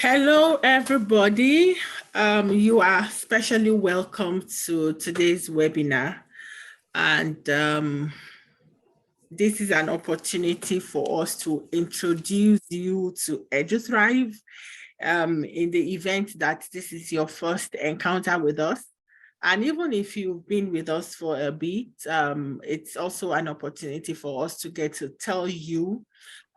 Hello, everybody. You are especially welcome to today's webinar. And this is an opportunity for us to introduce you to Eduthrive in the event that this is your first encounter with us. And even if you've been with us for a bit, it's also an opportunity for us to get to tell you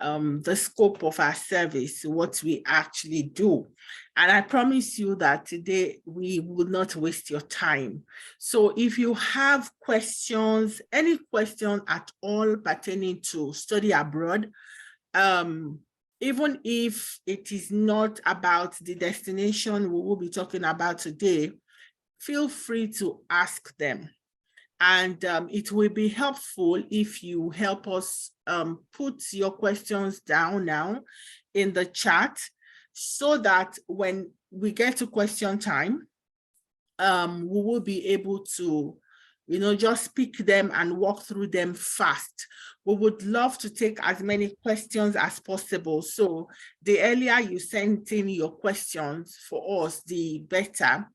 the scope of our service, what we actually do. And I promise you that today we will not waste your time. So if you have questions, any question at all pertaining to study abroad, even if it is not about the destination we will be talking about today, feel free to ask them. And it will be helpful if you help us put your questions down now in the chat so that when we get to question time, we will be able to, just pick them and walk through them fast. We would love to take as many questions as possible. So the earlier you send in your questions for us, the better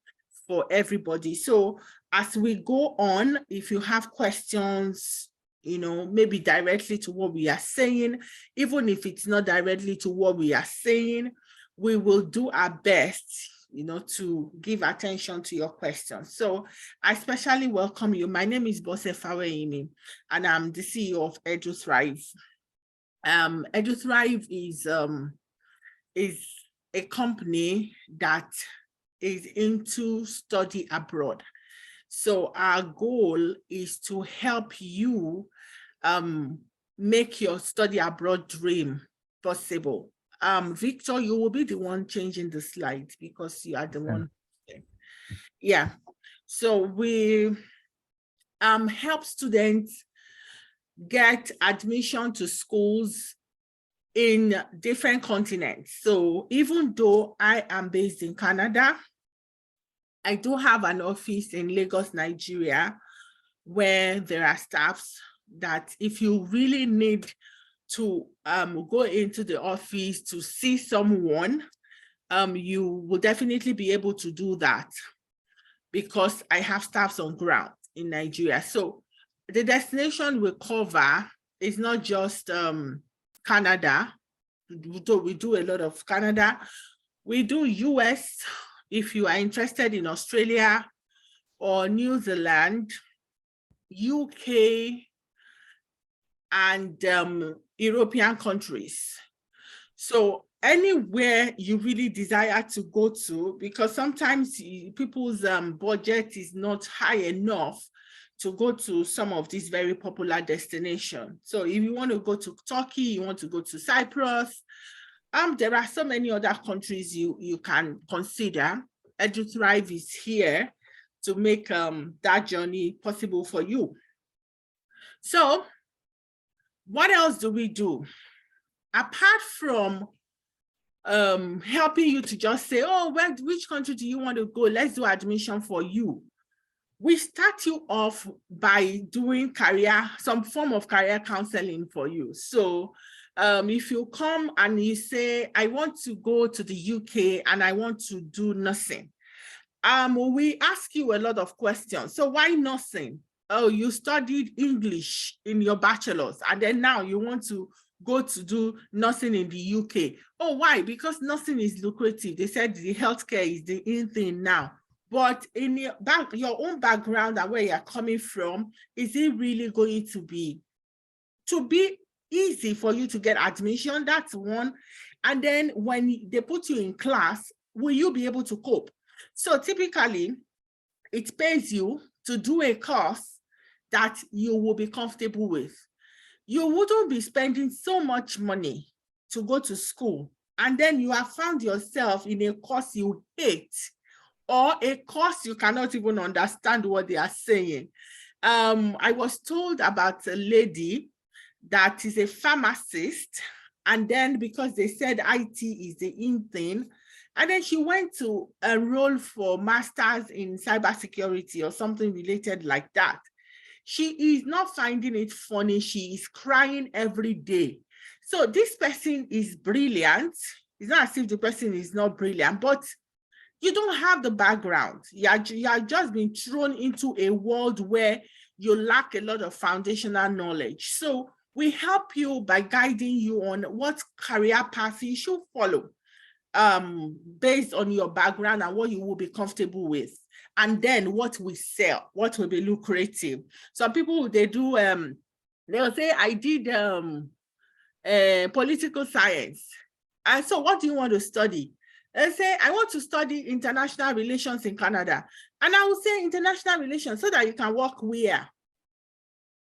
for everybody. So as we go on, if you have questions, maybe directly to what we are saying, even if it's not directly to what we are saying, we will do our best, to give attention to your questions. So I especially welcome you. My name is Bose Faweimi, and I'm the CEO of Eduthrive. Eduthrive is a company that is into study abroad. So our goal is to help you make your study abroad dream possible. Victor, you will be the one changing the slides because you are the one. Yeah. So we help students get admission to schools in different continents. So even though I am based in Canada, I do have an office in Lagos, Nigeria, where there are staffs that if you really need to go into the office to see someone, you will definitely be able to do that because I have staffs on ground in Nigeria. So the destination we cover is not just Canada. We do a lot of Canada. We do US. If you are interested in Australia or New Zealand, UK, and European countries. So anywhere you really desire to go to, because sometimes people's budget is not high enough to go to some of these very popular destinations. So if you want to go to Turkey, you want to go to Cyprus, there are so many other countries you can consider. Eduthrive is here to make that journey possible for you. So what else do we do? Apart from helping you to just say, oh, which country do you want to go? Let's do admission for you. We start you off by doing some form of career counseling for you. So if you come and you say, I want to go to the UK and I want to do nursing, we ask you a lot of questions. So why nursing? Oh, you studied English in your bachelor's and then now you want to go to do nursing in the UK. Oh, why? Because nursing is lucrative. They said the healthcare is the in thing now. But in your own background and where you're coming from, is it really going to be easy for you to get admission? That's one. And then when they put you in class, will you be able to cope? So typically, it pays you to do a course that you will be comfortable with. You wouldn't be spending so much money to go to school, and then you have found yourself in a course you hate, or a course you cannot even understand what they are saying. I was told about a lady that is a pharmacist, and then because they said IT is the in thing, and then she went to enroll for master's in cybersecurity or something related like that. She is not finding it funny. She is crying every day. So this person is brilliant. It's not as if the person is not brilliant, but you don't have the background. You are just being thrown into a world where you lack a lot of foundational knowledge. So we help you by guiding you on what career path you should follow, based on your background and what you will be comfortable with. And then what we sell, what will be lucrative. Some people, they do, they'll say, I did political science. And so what do you want to study? They say, I want to study international relations in Canada. And I will say international relations so that you can work where?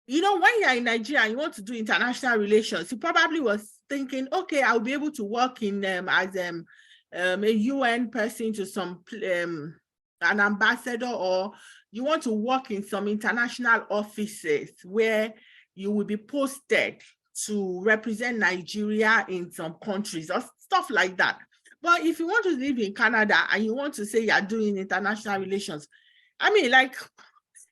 You know, when you're in Nigeria and you want to do international relations, you probably was thinking, okay, I'll be able to work in as a UN person to some an ambassador, or you want to work in some international offices where you will be posted to represent Nigeria in some countries or stuff like that. But if you want to live in Canada and you want to say you're doing international relations, I mean, like,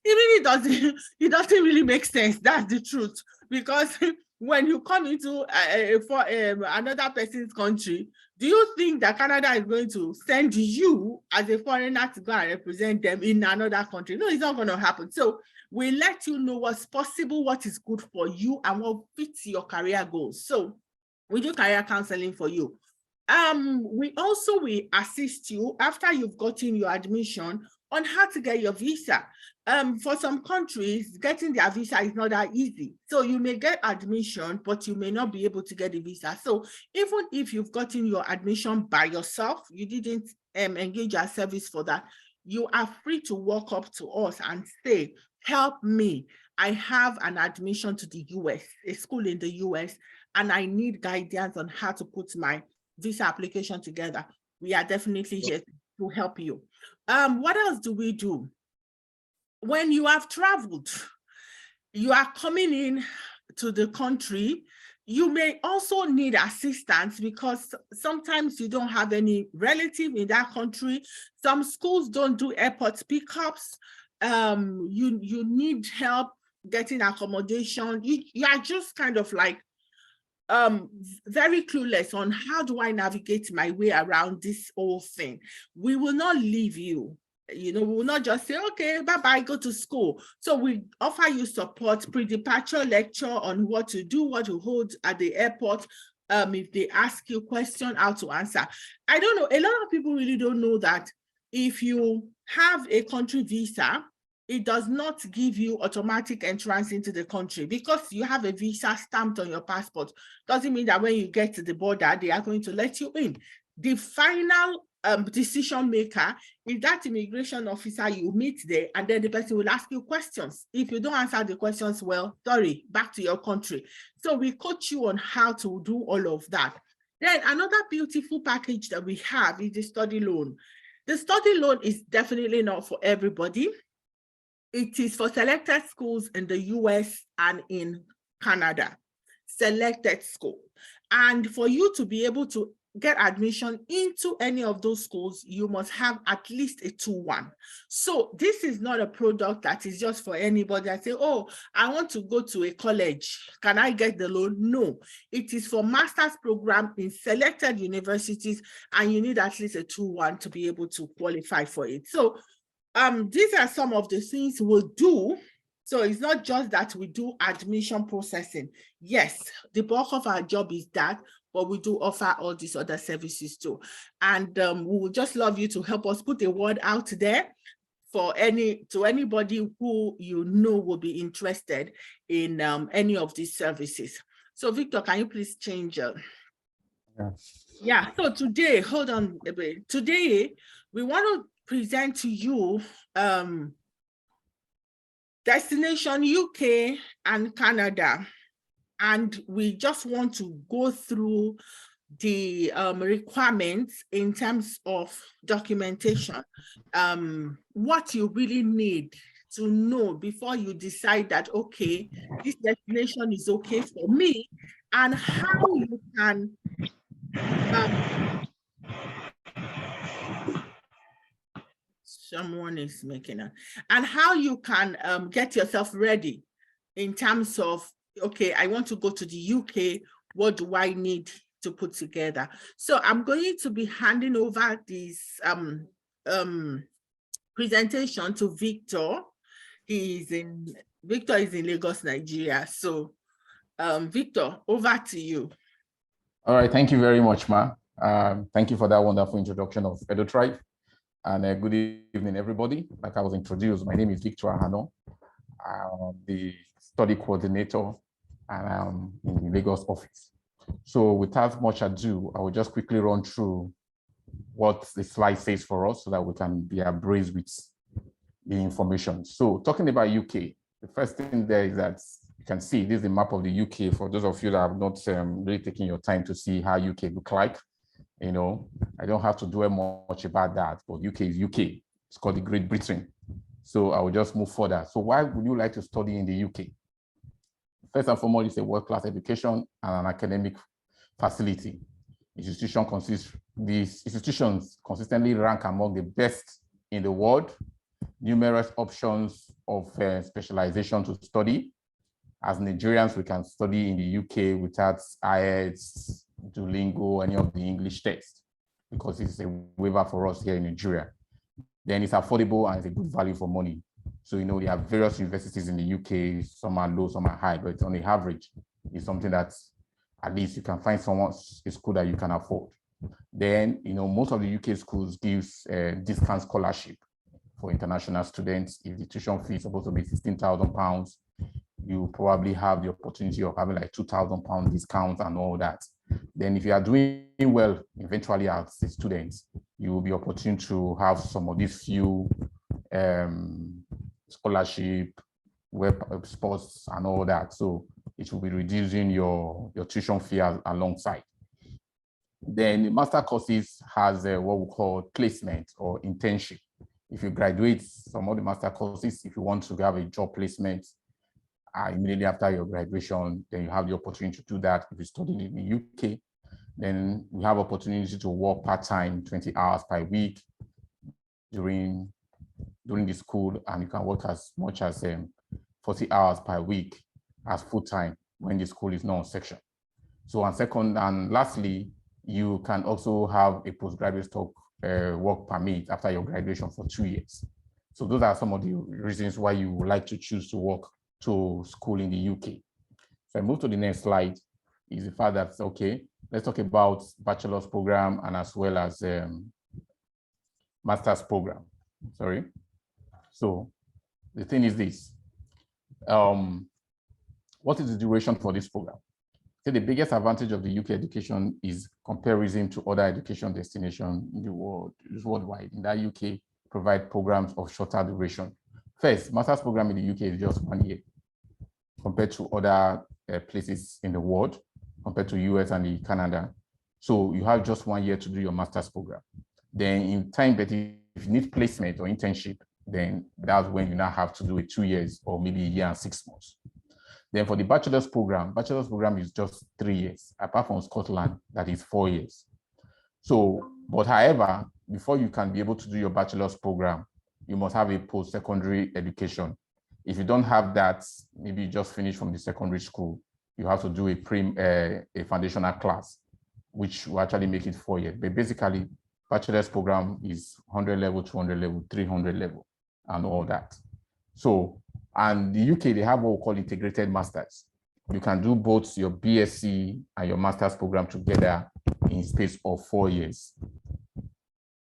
it doesn't really make sense. That's the truth. Because when you come into another person's country, do you think that Canada is going to send you as a foreigner to go and represent them in another country? No, it's not going to happen. So we let you know what's possible, what is good for you, and what fits your career goals. So we do career counseling for you. We assist you after you've gotten your admission on how to get your visa. For some countries, getting their visa is not that easy. So you may get admission, but you may not be able to get the visa. So even if you've gotten your admission by yourself, you didn't engage our service for that, you are free to walk up to us and say, help me. I have an admission to the US, a school in the US, and I need guidance on how to put my visa application together. We are definitely here to help you. What else do we do? When you have traveled, you are coming in to the country, you may also need assistance because sometimes you don't have any relative in that country. Some schools don't do airport pickups. You need help getting accommodation. You are just kind of like very clueless on how do I navigate my way around this whole thing. We will not leave you. You know, we will not just say, okay, bye-bye, go to school. So we offer you support, pre-departure lecture on what to do, what to hold at the airport. If they ask you a question, how to answer. I don't know, a lot of people really don't know that if you have a country visa, it does not give you automatic entrance into the country because you have a visa stamped on your passport. Doesn't mean that when you get to the border, they are going to let you in. The final decision maker is that immigration officer you meet there, and then the person will ask you questions. If you don't answer the questions well, sorry, back to your country. So we coach you on how to do all of that. Then another beautiful package that we have is the study loan. The study loan is definitely not for everybody. It is for selected schools in the US and in Canada, selected school. And for you to be able to get admission into any of those schools, you must have at least a 2-1. So this is not a product that is just for anybody. I say, oh, I want to go to a college. Can I get the loan? No, it is for master's program in selected universities, and you need at least a 2-1 to be able to qualify for it. So these are some of the things we'll do. So it's not just that we do admission processing. Yes, the bulk of our job is that, but we do offer all these other services too. And we would just love you to help us put a word out there for anybody who you know will be interested in any of these services. So Victor, can you please change? Yeah, so today, hold on a bit. Today, we want to present to you Destination UK and Canada. And we just want to go through the requirements in terms of documentation, what you really need to know before you decide that, okay, this destination is okay for me, and how you can someone is making it, and how you can get yourself ready in terms of, okay, I want to go to the UK, what do I need to put together. So I'm going to be handing over this presentation to Victor. Victor is in Lagos, Nigeria. So Victor, over to you. All right, thank you very much, Ma. Thank you for that wonderful introduction of Eduthrive. And good evening, everybody. Like I was introduced, my name is Victor Ahano. I'm the study coordinator, and I'm in the Lagos office. So without much ado, I will just quickly run through what the slide says for us so that we can be abreast with the information. So talking about UK, the first thing there is that you can see this is the map of the UK for those of you that have not really taken your time to see how UK look like. You know, I don't have to dwell much about that, but UK is UK. It's called the Great Britain. So I will just move further. So why would you like to study in the UK? First and foremost, it's a world-class education and an academic facility. These institutions consistently rank among the best in the world. Numerous options of specialization to study. As Nigerians, we can study in the UK without IELTS, Duolingo, any of the English tests, because it's a waiver for us here in Nigeria. Then it's affordable and it's a good value for money. So, you know, there are various universities in the UK, some are low, some are high, but on the average, it's something that at least you can find a school that you can afford. Then, you know, most of the UK schools gives discount scholarship for international students. If the tuition fee is supposed to be £16,000, you probably have the opportunity of having like £2,000 discount and all that. Then if you are doing well, eventually as a student, you will be opportune to have some of these few scholarship, web sports and all that. So it will be reducing your tuition fee alongside. Then the master courses has what we call placement or internship. If you graduate some of the master courses, if you want to have a job placement immediately after your graduation, then you have the opportunity to do that. If you study in the UK, then we have opportunity to work part-time, 20 hours per week during the school, and you can work as much as 40 hours per week as full-time when the school is not on section. So, and second, and lastly, you can also have a postgraduate work permit after your graduation for 2 years. So those are some of the reasons why you would like to choose to work to school in the UK. So I move to the next slide, is the fact that, okay, let's talk about bachelor's program and as well as master's program, sorry. So the thing is this, what is the duration for this program? So the biggest advantage of the UK education is comparison to other education destinations in the world, worldwide. In that UK provide programs of shorter duration. First, master's program in the UK is just 1 year compared to other places in the world, compared to US and Canada. So you have just 1 year to do your master's program. Then in time, but if you need placement or internship, then that's when you now have to do it 2 years or maybe 1 year and 6 months. Then for the bachelor's program is just 3 years, apart from Scotland, that is 4 years. So, but however, before you can be able to do your bachelor's program, you must have a post-secondary education. If you don't have that, maybe you just finished from the secondary school, you have to do a foundational class, which will actually make it 4 years. But basically, bachelor's program is 100 level, 200 level, 300 level, and all that. So, and the UK, they have what we call integrated masters. You can do both your BSc and your master's program together in space of 4 years.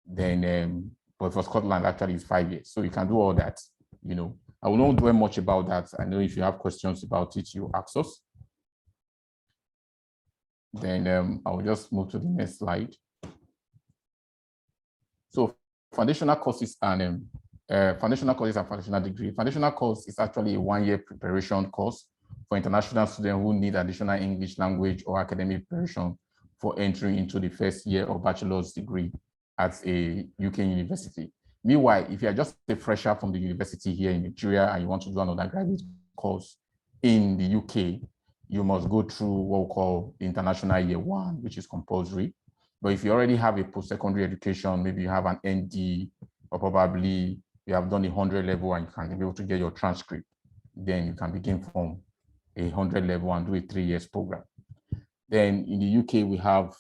Then, but for Scotland, actually, it's 5 years. So you can do all that, you know. I will not dwell much about that. I know if you have questions about it, you ask us. Then I will just move to the next slide. So foundational courses and foundational degree. Foundational course is actually a 1 year preparation course for international students who need additional English language or academic preparation for entering into the first year of bachelor's degree at a UK university. Meanwhile, if you are just a fresher from the university here in Nigeria and you want to do another graduate course in the UK, you must go through what we call the international year 1, which is compulsory. But if you already have a post-secondary education, maybe you have an ND, or probably you have done a 100 level and you can be able to get your transcript, then you can begin from a 100 level and do a 3 years program. Then in the UK, we have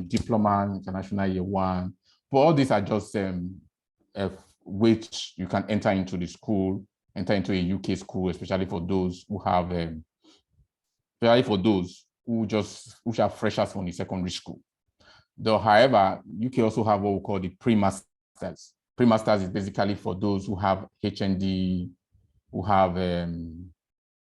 diploma, international year 1. But all these are just which you can enter into the school, enter into a UK school, especially for those who have, especially for those who are freshers from the secondary school. Though, however, UK also have what we call the pre-masters. Pre-masters is basically for those who have HND, who have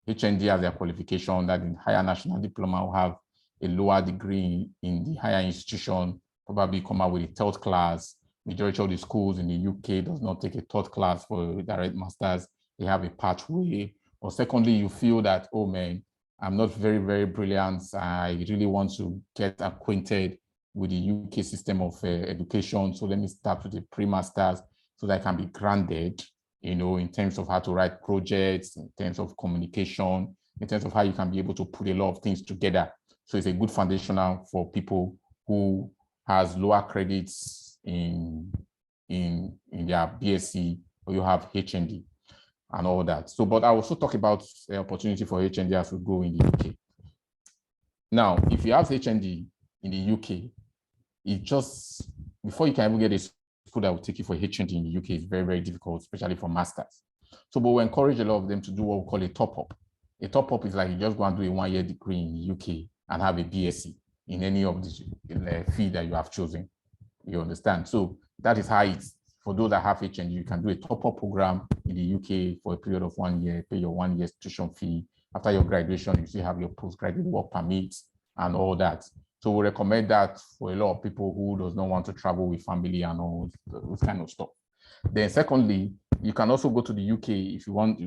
HND as their qualification, that in higher national diploma will have a lower degree in the higher institution, probably come out with a third class. Majority of the schools in the UK does not take a third class for direct masters. They have a pathway. Or secondly, you feel that, oh man, I'm not very, very brilliant. I really want to get acquainted with the UK system of education. So let me start with the pre-masters so that I can be granted, in terms of how to write projects, in terms of communication, in terms of how you can be able to put a lot of things together. So it's a good foundational for people who has lower credits in their BSc, or you have HND and all that. So, but I also talk about the opportunity for HND as we go in the UK. Now, if you have HND in the UK, it just, before you can even get a school that will take you for HND in the UK, is very, very difficult, especially for masters. So, but we encourage a lot of them to do what we call a top-up. A top-up is like you just go and do a 1-year degree in the UK and have a BSc in any of the field that you have chosen. You understand? So that is how it's, for those that have HND, you can do a top-up program in the UK for a period of 1 year, pay your 1 year tuition fee. After your graduation, you still have your postgraduate work permits and all that. So we recommend that for a lot of people who does not want to travel with family and all those kind of stuff. Then secondly, you can also go to the UK if you want.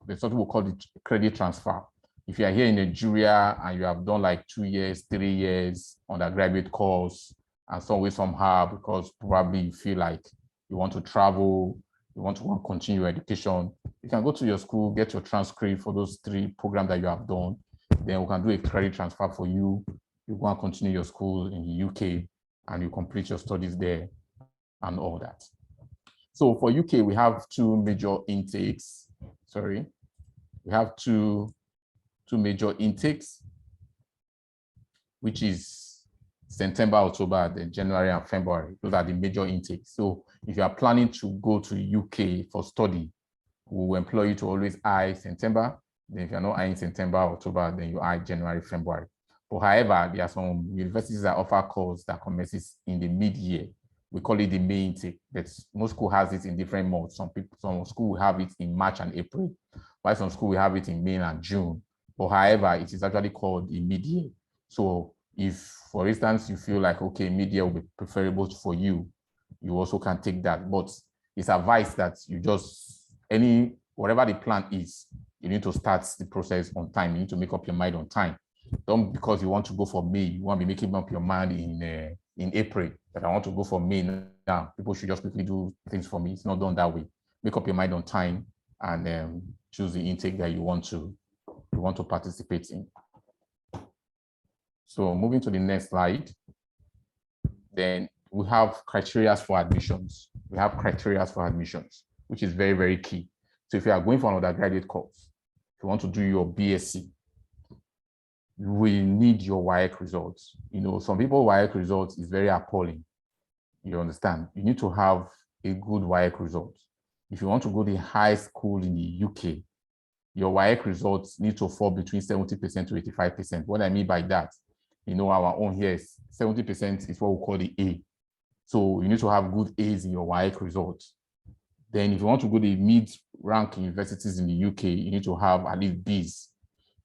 There's something we call it credit transfer. If you are here in Nigeria and you have done like 2 years, 3 years undergraduate course, and somehow, because probably you feel like you want to travel, you want to continue your education, you can go to your school, get your transcript for those 3 programs that you have done. Then we can do a credit transfer for you. You go and continue your school in the UK and you complete your studies there and all that. So for UK, we have 2 major intakes. Sorry, we have two major intakes, which is September, October, then January and February. Those are the major intakes. So if you are planning to go to the UK for study, we will employ you to always eye September. Then if you're not eyeing September, October, then you eye January, February. But however, there are some universities that offer course that commences in the mid-year. We call it the May intake, but most school has it in different months. Some school will have it in March and April, while some school will have it in May and June. But however, it is actually called the mid-year. So if, for instance, you feel like, okay, mid-year will be preferable for you, you also can take that. But it's advised that you just, whatever the plan is, you need to start the process on time. You need to make up your mind on time. Don't, because you want to go for May, you want to be making up your mind in April, that I want to go for May now. People should just quickly do things for me. It's not done that way. Make up your mind on time and choose the intake that you want to participate in. So moving to the next slide, then we have criteria for admissions. We have criteria for admissions, which is very, very key. So if you are going for an undergraduate course, if you want to do your BSc, you will need your WAEC results. Some people WAEC results is very appalling. You understand? You need to have a good WAEC result. If you want to go to the high school in the UK, your WAEC results need to fall between 70% to 85%. What I mean by that, our own here is 70% is what we call the A. So you need to have good A's in your WAEC results. Then if you want to go to the mid-rank universities in the UK, you need to have at least B's.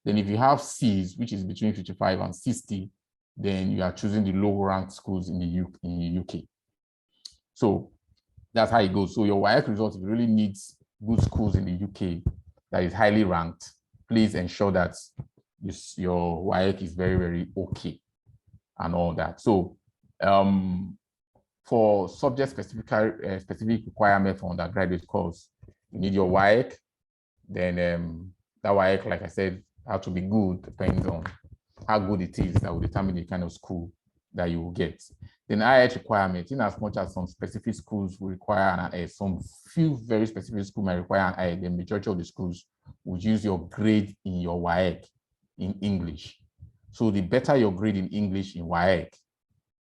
Then if you have C's, which is between 55 and 60, then you are choosing the low-ranked schools in the UK. So that's how it goes. So your WAEC results, if you really need good schools in the UK that is highly ranked, please ensure that your WAEC is very, very okay and all that. So for subject-specific requirement for undergraduate course, you need your WAEC. Then that WAEC, like I said, have to be good, depends on how good it is. That will determine the kind of school that you will get. Then IH requirement, in as much as some specific schools will require an IH, some few very specific schools may require an IH, the majority of the schools would use your grade in your WAEC in English. So the better your grade in English in WAEC,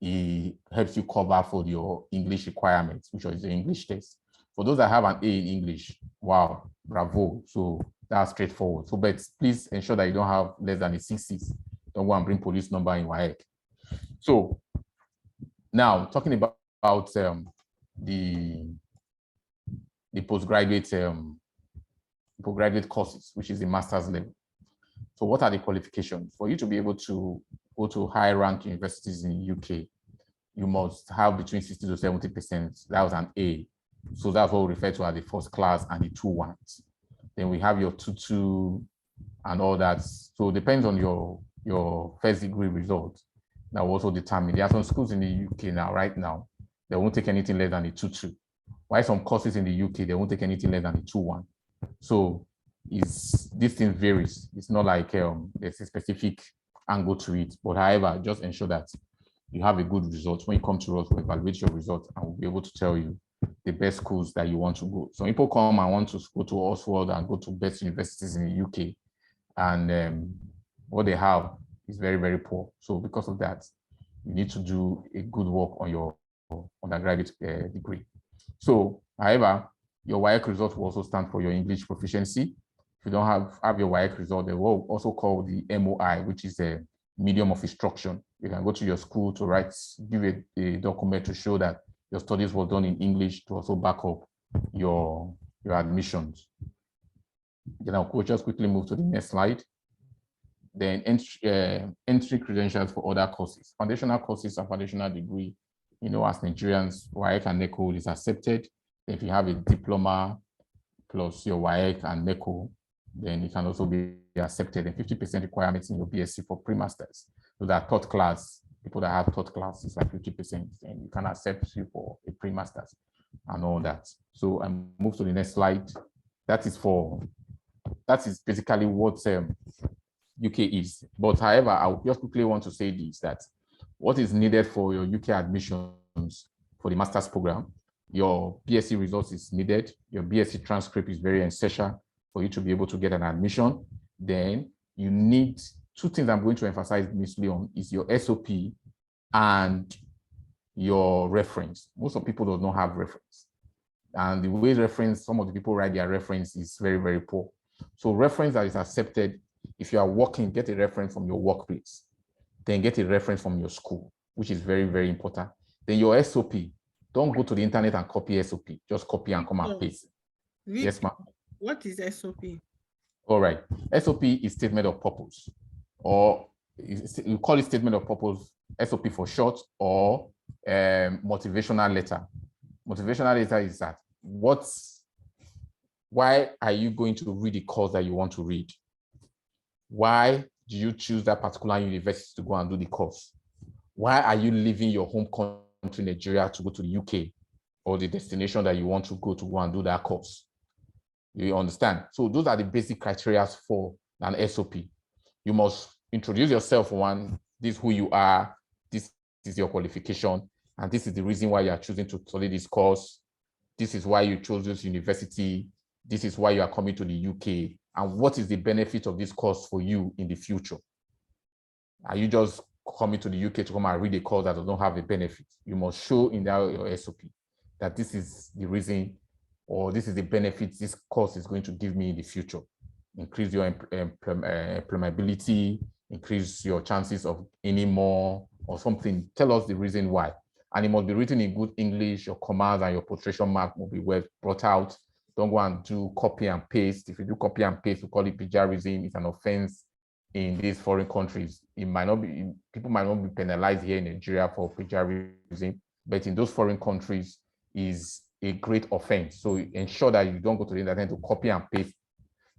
it helps you cover for your English requirements, which is the English test. For those that have an A in English, wow, bravo. So that's straightforward. So, but please ensure that you don't have less than a 6.6. Don't go and bring police number in WAEC. So now talking about the postgraduate courses, which is the master's level. So what are the qualifications? For you to be able to go to high rank universities in the UK, you must have between 60 to 70%. That was an A. So that's what we refer to as the first class and the 2-1s. Then we have your 2-2 and all that. So it depends on your first degree result. That will also determine. There are some schools in the UK now, right now, they won't take anything less than a 2-2. While some courses in the UK, they won't take anything less than a 2-1. So this thing varies. It's not like there's a specific angle to it. But however, just ensure that you have a good result. When you come to us, we'll evaluate your result and we'll be able to tell you the best schools that you want to go. So people come and want to go to Oxford and go to best universities in the UK, and what they have is very, very poor. So because of that, you need to do a good work on your undergraduate degree. So, however, your WAEC result will also stand for your English proficiency. If you don't have your WAEC result, they will also call the MOI, which is a medium of instruction. You can go to your school to give a document to show that your studies were done in English to also back up your admissions. Then I'll just quickly move to the next slide. Then entry credentials for other courses. Foundational courses and foundational degree, as Nigerians, WAEC and NECO is accepted. If you have a diploma plus your WAEC and NECO, then it can also be accepted. And 50% requirements in your BSc for pre-masters. So that third class, people that have third class is like 50%, and you can accept you for a pre-masters and all that. So I move to the next slide. That is basically what UK is. But however, I would just quickly want to say this, that what is needed for your UK admissions for the master's program, your BSc results is needed. Your BSc transcript is very essential for you to be able to get an admission. Then you need two things I'm going to emphasize mostly on is your SOP and your reference. Most of people do not have reference. And the way some of the people write their reference is very, very poor. So reference that is accepted, if you are working, get a reference from your workplace. Then get a reference from your school, which is very, very important. Then your SOP, don't go to the internet and copy SOP. Just copy and come and paste. Yes, ma'am. What is SOP? All right. SOP is statement of purpose, or you call it statement of purpose, SOP for short, or motivational letter. Motivational letter is that why are you going to read the course that you want to read? Why do you choose that particular university to go and do the course? Why are you leaving your home country, Nigeria, to go to the UK or the destination that you want to go and do that course? You understand? So those are the basic criteria for an SOP. You must introduce yourself. One, this is who you are, this is your qualification, and this is the reason why you are choosing to study this course. This is why you chose this university. This is why you are coming to the UK. And what is the benefit of this course for you in the future? Are you just coming to the UK to come and read a course that does not have a benefit? You must show in your SOP that this is the reason, or this is the benefit this course is going to give me in the future. Increase your employability, increase your chances of earning more or something. Tell us the reason why. And it must be written in good English. Your commas and your punctuation mark will be well brought out. Don't go and do copy and paste. If you do copy and paste, we call it plagiarism. It's an offense in these foreign countries. People might not be penalized here in Nigeria for plagiarism, but in those foreign countries is a great offense. So ensure that you don't go to the internet to copy and paste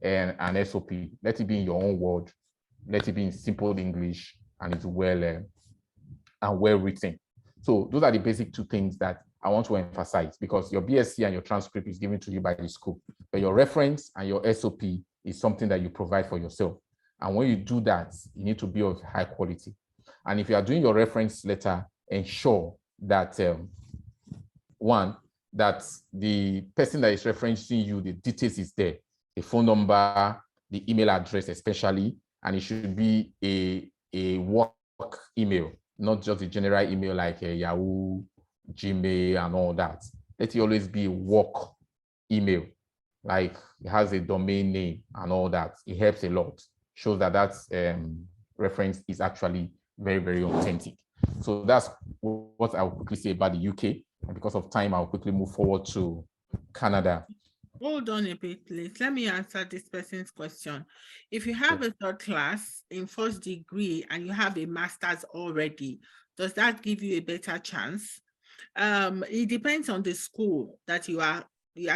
an SOP. Let it be in your own word. Let it be in simple English, and it's well written. So those are the basic two things that I want to emphasize, because your BSc and your transcript is given to you by the school, but your reference and your SOP is something that you provide for yourself. And when you do that, you need to be of high quality. And if you are doing your reference letter, ensure that one, that the person that is referencing you, the details is there, the phone number, the email address especially, and it should be a work email, not just a general email like a Yahoo, Gmail, and all that. Let it always be a work email, like it has a domain name and all that. It helps a lot. Shows that that reference is actually very, very authentic. So that's what I will quickly say about the UK. And because of time, I'll quickly move forward to Canada. Hold on a bit, please. Let me answer this person's question. If you have a third class in first degree and you have a master's already, does that give you a better chance? It depends on the school that you are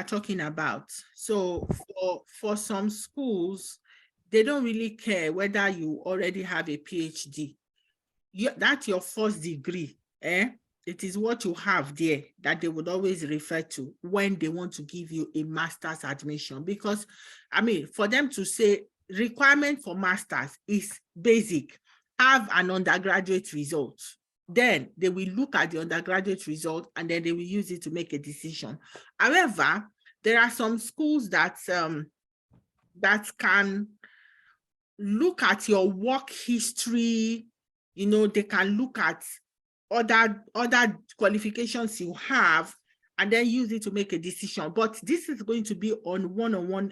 talking about. So for some schools, they don't really care whether you already have a PhD. That's your first degree, it is what you have there that they would always refer to when they want to give you a master's admission. Because, I mean, for them to say requirement for master's is basic, have an undergraduate result. Then they will look at the undergraduate result and then they will use it to make a decision. However, there are some schools that can look at your work history. They can look at other qualifications you have and then use it to make a decision. But this is going to be on one-on-one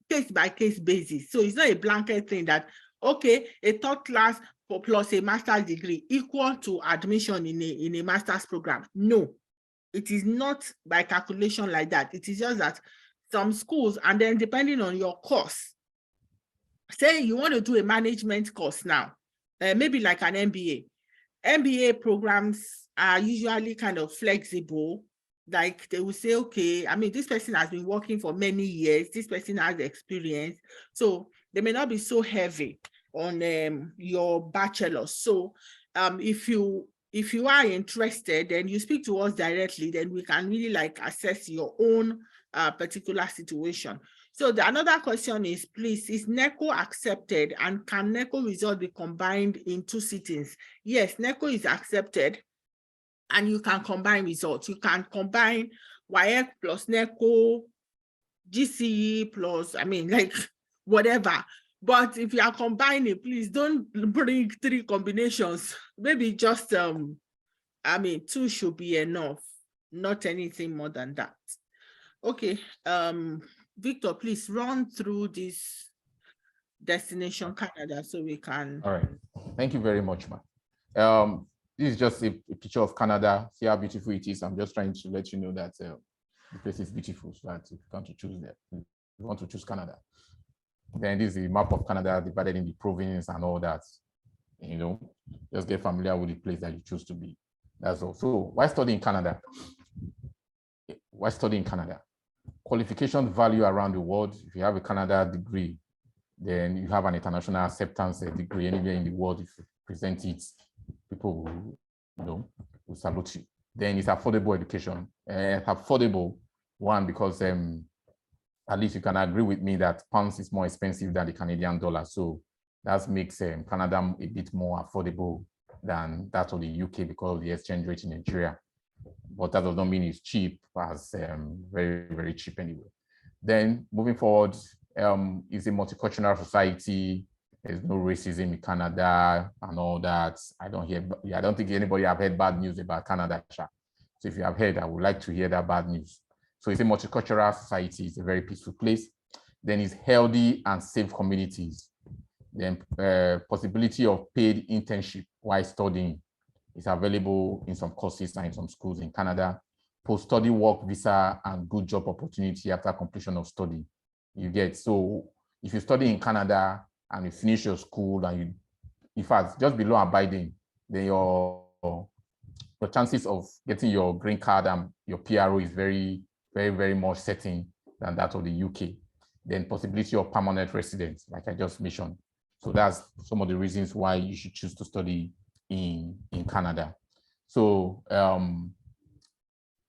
case-by-case basis. So it's not a blanket thing that, okay, a third class plus a master's degree equal to admission in a master's program. No, it is not by calculation like that. It is just that some schools, and then depending on your course, say you want to do a management course now, maybe like an MBA. MBA programs are usually kind of flexible. Like they will say, okay, I mean, this person has been working for many years, this person has experience. So they may not be so heavy on your bachelor. So if you are interested, then you speak to us directly, then we can really like assess your own particular situation. So another question is, please, is NECO accepted and can NECO result be combined in 2 sittings? Yes, NECO is accepted and you can combine results. You can combine WAEC plus NECO, GCE plus, I mean, like whatever. But if you are combining, please don't bring 3 combinations. Maybe just, 2 should be enough, not anything more than that. Okay, Victor, please run through this destination Canada so we can. All right, thank you very much, ma'am. This is just a picture of Canada. See how beautiful it is. I'm just trying to let you know that the place is beautiful, so that if you want to choose there, if you want to choose Canada. Then this is the map of Canada divided in the province and all that. Just get familiar with the place that you choose to be. That's all. So why study in Canada? Qualification value around the world. If you have a Canada degree, then you have an international acceptance degree anywhere in the world. If you present it, people will salute you. Then it's affordable education. Affordable, one, because at least you can agree with me that pounds is more expensive than the Canadian dollar. So that makes Canada a bit more affordable than that of the UK because of the exchange rate in Nigeria. But that does not mean it's cheap, as very, very cheap anyway. Then moving forward, it's a multicultural society. There's no racism in Canada and all that. I don't think anybody have heard bad news about Canada. So if you have heard, I would like to hear that bad news. So it's a multicultural society. It's a very peaceful place. Then it's healthy and safe communities. Then possibility of paid internship while studying is available in some courses and in some schools in Canada. Post-study work visa and good job opportunity after completion of study. You get, so if you study in Canada and you finish your school and you, in fact, just below abiding, then your chances of getting your green card and your PRO is very, very, very much certain than that of the UK. Then possibility of permanent residence, like I just mentioned. So that's some of the reasons why you should choose to study in Canada. So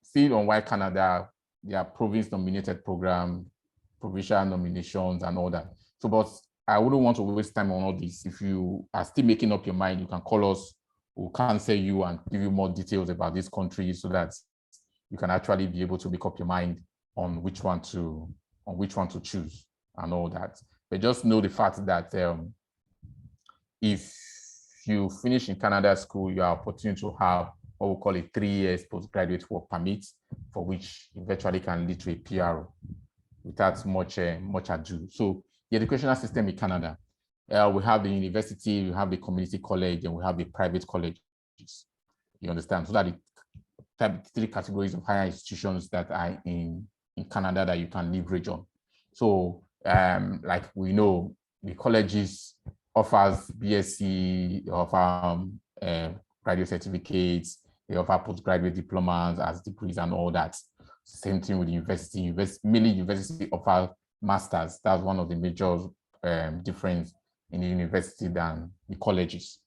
still on why Canada, their province nominated program, provincial nominations and all that. So, but I wouldn't want to waste time on all this. If you are still making up your mind, you can call us, we'll cancel you and give you more details about this country so that you can actually be able to make up your mind on which one to choose and all that. But just know the fact that if if you finish in Canada school, you are opportunity to have what we call a 3 years postgraduate work permit, for which eventually can lead to a PR without much ado. So the educational system in Canada, we have the university, we have the community college, and we have the private colleges. You understand? So that the 3 categories of higher institutions that are in Canada that you can leverage on. So like we know, the colleges offers BSc, offer graduate certificates, they offer postgraduate diplomas as degrees and all that. Same thing with the university. Mainly university offer masters. That's one of the major difference in the university than the colleges.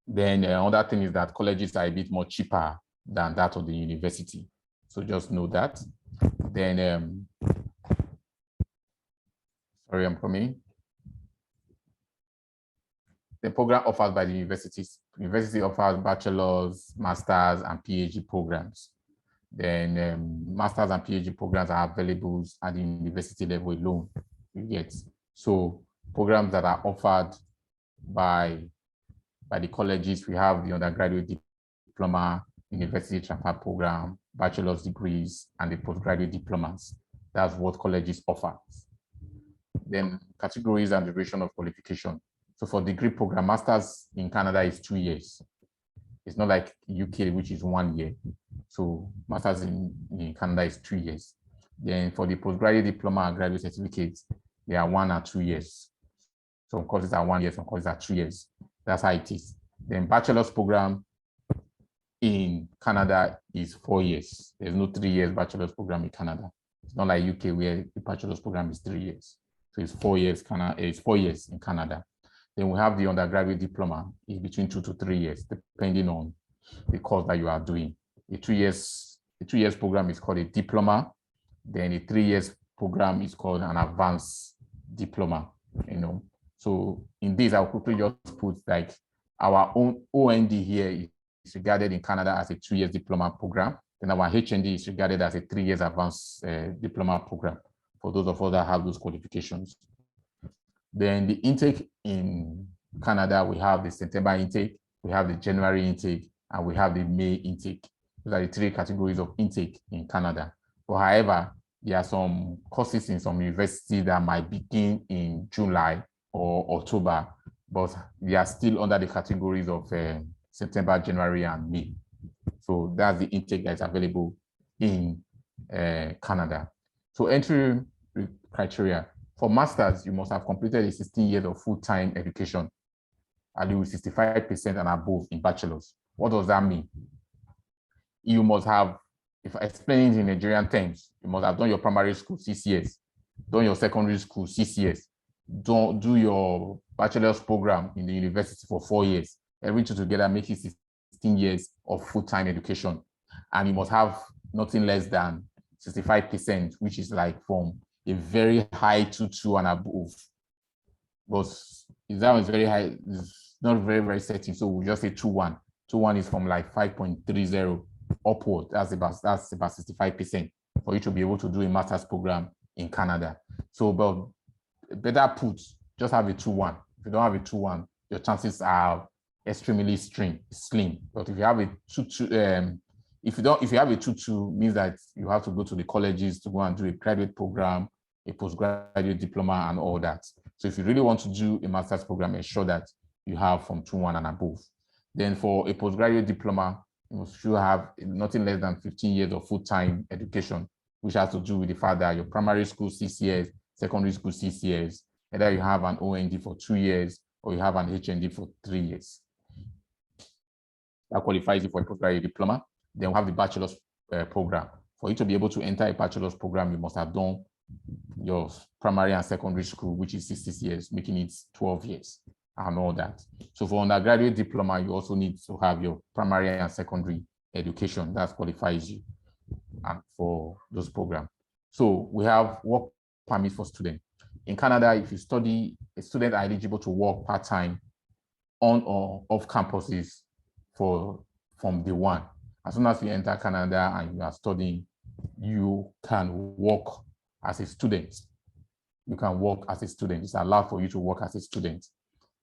Then another thing is that colleges are a bit more cheaper than that of the university. So just know that. Then, sorry, I'm coming. The program offered by the universities. University offers bachelor's, master's, and PhD programs. Then master's and PhD programs are available at the university level alone. You get. So programs that are offered by the colleges, we have the undergraduate diploma, university transfer program, bachelor's degrees, and the postgraduate diplomas. That's what colleges offer. Then categories and duration of qualification. So for degree program, master's in Canada is 2 years. It's not like UK, which is 1 year. So master's in Canada is 2 years. Then for the postgraduate diploma and graduate certificates, they are 1 or 2 years. Some courses are 1 year, some courses are 2 years. That's how it is. Then bachelor's program in Canada is 4 years. There's no 3 years bachelor's program in Canada. It's not like UK where the bachelor's program is 3 years. So it's 4 years. It's 4 years in Canada. Then we have the undergraduate diploma. It's between 2 to 3 years, depending on the course that you are doing. The 2 years program is called a diploma. Then the 3 years program is called an advanced diploma. So in this, I'll quickly just put like our own OND here is regarded in Canada as a 2 years diploma program. Then our HND is regarded as a 3 years advanced diploma program for those of us that have those qualifications. Then the intake in Canada, we have the September intake, we have the January intake, and we have the May intake. Those are the 3 categories of intake in Canada. But however, there are some courses in some universities that might begin in July or October, but they are still under the categories of September, January, and May. So that's the intake that's available in Canada. So entry criteria. For masters, you must have completed a 16 years of full-time education, and with 65% and above in bachelor's. What does that mean? You must have, if I explain it in Nigerian terms, you must have done your primary school 6 years, done your secondary school 6 years, don't do your bachelor's program in the university for 4 years. Every two together makes it 16 years of full-time education. And you must have nothing less than 65%, which is like from a very high 2.2 and above. But that was very high, it's not very, very certain. So we'll just say 2.1. 2.1 is from like 5.30 upward. That's about 65% for you to be able to do a master's program in Canada. So, but better put, just have a 2.1. If you don't have a 2.1, your chances are extremely slim. But if you have a 2.2, if you have a 2.2, means that you have to go to the colleges to go and do a graduate program, a postgraduate diploma, and all that. So if you really want to do a master's program, ensure that you have from 2.1 and above. Then for a postgraduate diploma, you should have nothing less than 15 years of full-time education, which has to do with the fact that your primary school 6 years, secondary school 6 years, either you have an OND for 2 years or you have an HND for 3 years. That qualifies you for a postgraduate diploma. Then we have the bachelor's program. For you to be able to enter a bachelor's program, you must have done your primary and secondary school, which is 6 years, making it 12 years and all that. So for undergraduate diploma, you also need to have your primary and secondary education. That qualifies you for those programs. So we have work permit for students. In Canada, if you study, a student are eligible to work part-time on or off campuses from day one. As soon as you enter Canada and you are studying, you can work as a student. You can work as a student. It's allowed for you to work as a student.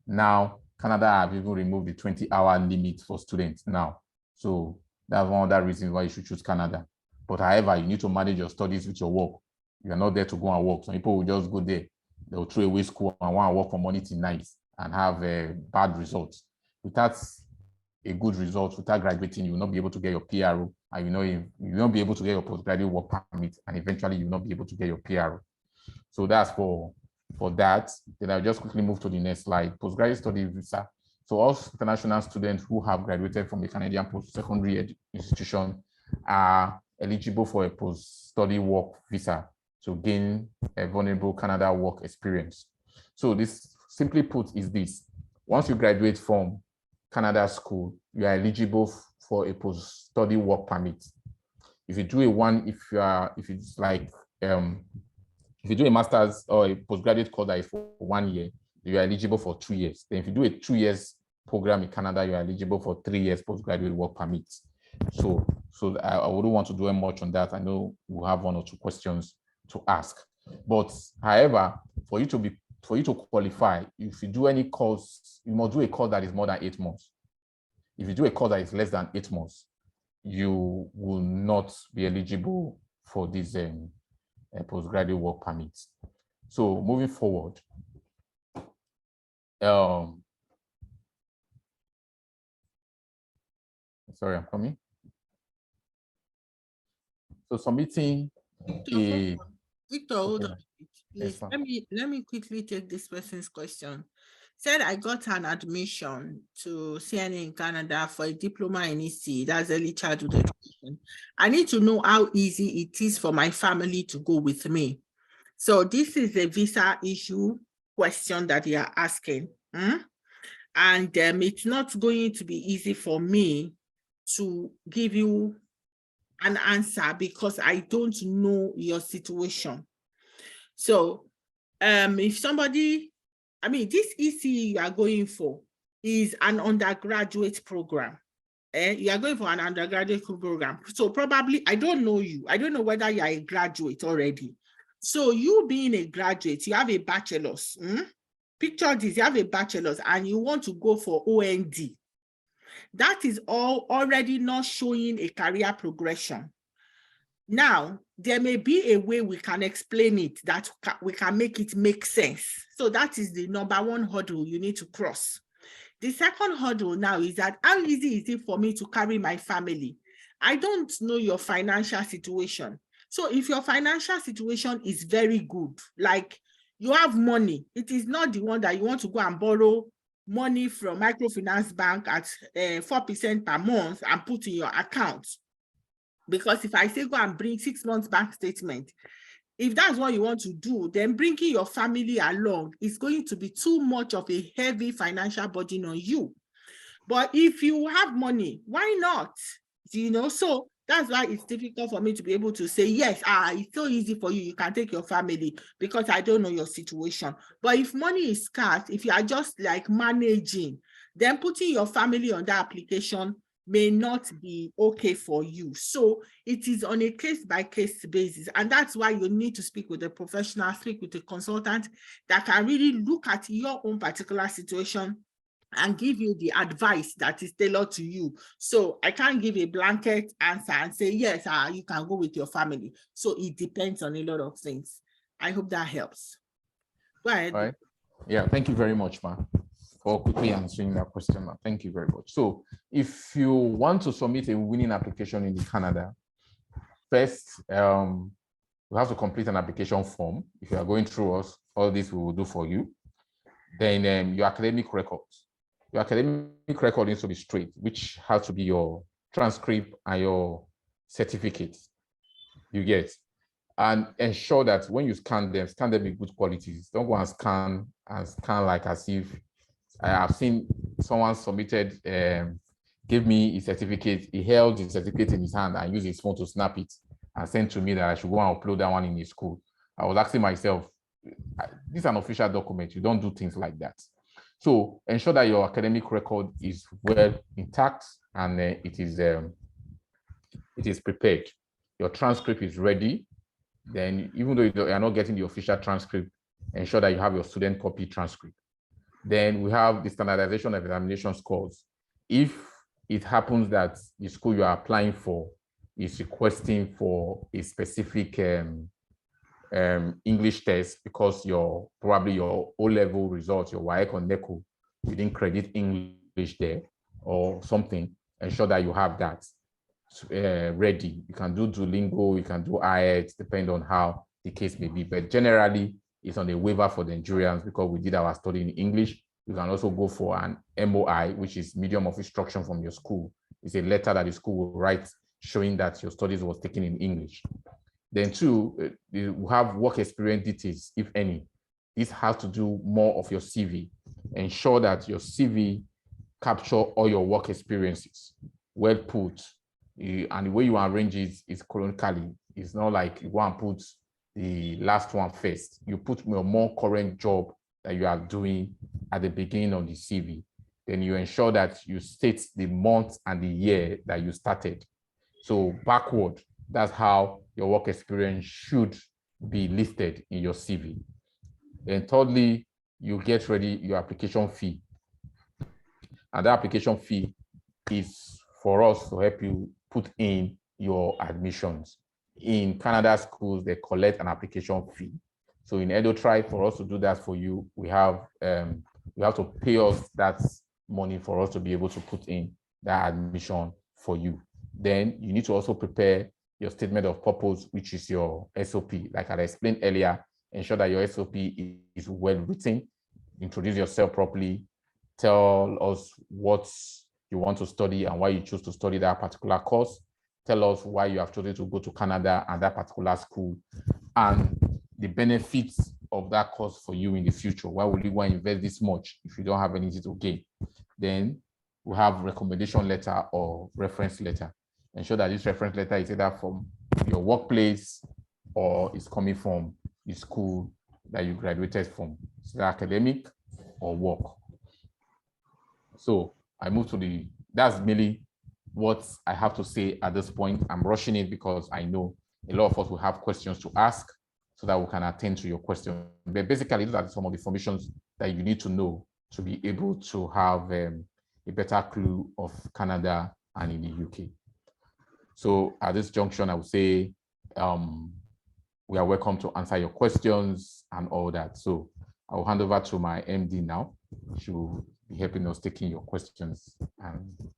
Now, Canada have even removed the 20-hour limit for students now. So that's one of the reasons why you should choose Canada. But however, you need to manage your studies with your work. You are not there to go and work. Some people will just go there. They'll throw away school and want to work from morning till night and have bad results. Without a good result, without graduating, you will not be able to get your PRO, and you will not be able to get your postgraduate work permit, and eventually you will not be able to get your PRO. So that's for that. Then I'll just quickly move to the next slide. Postgraduate study visa. So all international students who have graduated from a Canadian post-secondary institution are eligible for a post-study work visa to gain a vulnerable Canada work experience. So this, simply put, is this: once you graduate from Canada school, you are eligible for a post-study work permit. If you do if you do a master's or a postgraduate course that is for 1 year, you are eligible for 2 years. Then if you do a 2 years program in Canada, you are eligible for 3 years postgraduate work permit. So I wouldn't want to dwell much on that. I know we'll have 1 or 2 questions to ask. But however, for you to qualify, if you do any course, you must do a course that is more than 8 months. If you do a course that is less than 8 months, you will not be eligible for this postgraduate work permits. So moving forward, sorry, I'm coming. So submitting Victor, hold on, please. Yes, let me quickly take this person's question. Said I got an admission to CNA in Canada for a diploma in EC, that's early childhood education. I need to know how easy it is for my family to go with me. So this is a visa issue question that you are asking. And it's not going to be easy for me to give you an answer because I don't know your situation. So if somebody, this EC you are going for is an undergraduate program. You are going for an undergraduate program. So probably, I don't know you. I don't know whether you are a graduate already. So you being a graduate, you have a bachelor's. Picture this, you have a bachelor's and you want to go for OND. That is all already not showing a career progression. Now, there may be a way we can explain it that we can make it make sense. So that is the number 1 hurdle you need to cross. The second hurdle now is that how easy is it for me to carry my family? I don't know your financial situation. So if your financial situation is very good, like you have money, it is not the one that you want to go and borrow money from microfinance bank at 4% per month and put in your account. Because if I say go and bring 6 months bank statement, if that's what you want to do, then bringing your family along is going to be too much of a heavy financial burden on you. But if you have money, why not? So that's why it's difficult for me to be able to say, yes, it's so easy for you, you can take your family, because I don't know your situation. But if money is scarce, if you are just like managing, then putting your family on that application may not be okay for you. So it is on a case-by-case basis. And that's why you need to speak with a professional, speak with a consultant that can really look at your own particular situation and give you the advice that is tailored to you. So I can't give a blanket answer and say, yes, you can go with your family. So it depends on a lot of things. I hope that helps. Go ahead. All right. Yeah, thank you very much, ma, for quickly answering that question. Ma. Thank you very much. So if you want to submit a winning application in Canada, first, you have to complete an application form. If you are going through us, all this we will do for you. Then your academic records. Your academic record needs to be straight, which has to be your transcript and your certificate. You get, and ensure that when you scan them with good qualities. Don't go and scan like as if I have seen someone submitted, gave me a certificate. He held the certificate in his hand and used his phone to snap it and sent to me that I should go and upload that one in his school. I was asking myself, this is an official document. You don't do things like that. So ensure that your academic record is well intact and it is prepared. Your transcript is ready. Then even though you are not getting the official transcript, ensure that you have your student copy transcript. Then we have the standardization of examination scores. If it happens that the school you are applying for is requesting for a specific English test because probably your O-level results, your WAEC or NECO, you didn't credit English there or something, ensure that you have that ready. You can do Duolingo, you can do IELTS, depending on how the case may be. But generally, it's on a waiver for the Nigerians because we did our study in English. You can also go for an MOI, which is medium of instruction from your school. It's a letter that the school will write showing that your studies was taken in English. Then two, you have work experience details, if any. This has to do more of your CV. Ensure that your CV capture all your work experiences, well put. And the way you arrange it is chronically. It's not like you want to put the last one first. You put your more current job that you are doing at the beginning of the CV. Then you ensure that you state the month and the year that you started. So backward, that's how your work experience should be listed in your CV. And thirdly, you get ready your application fee. And that application fee is for us to help you put in your admissions. In Canada schools, they collect an application fee. So in Eduthrive, for us to do that for you, we have to pay us that money for us to be able to put in that admission for you. Then you need to also prepare your statement of purpose, which is your SOP. Like I explained earlier, ensure that your SOP is well written, introduce yourself properly, tell us what you want to study and why you choose to study that particular course. Tell us why you have chosen to go to Canada and that particular school, and the benefits of that course for you in the future. Why would you want to invest this much if you don't have anything to gain? Then we have recommendation letter or reference letter. Ensure that this reference letter is either from your workplace or is coming from the school that you graduated from. Is it academic or work? So I move to that's mainly what I have to say at this point. I'm rushing it because I know a lot of us will have questions to ask so that we can attend to your question. But basically, these are some of the informations that you need to know to be able to have a better clue of Canada and in the UK. So at this junction, I would say we are welcome to answer your questions and all that. So I'll hand over to my MD now. She will be helping us taking your questions and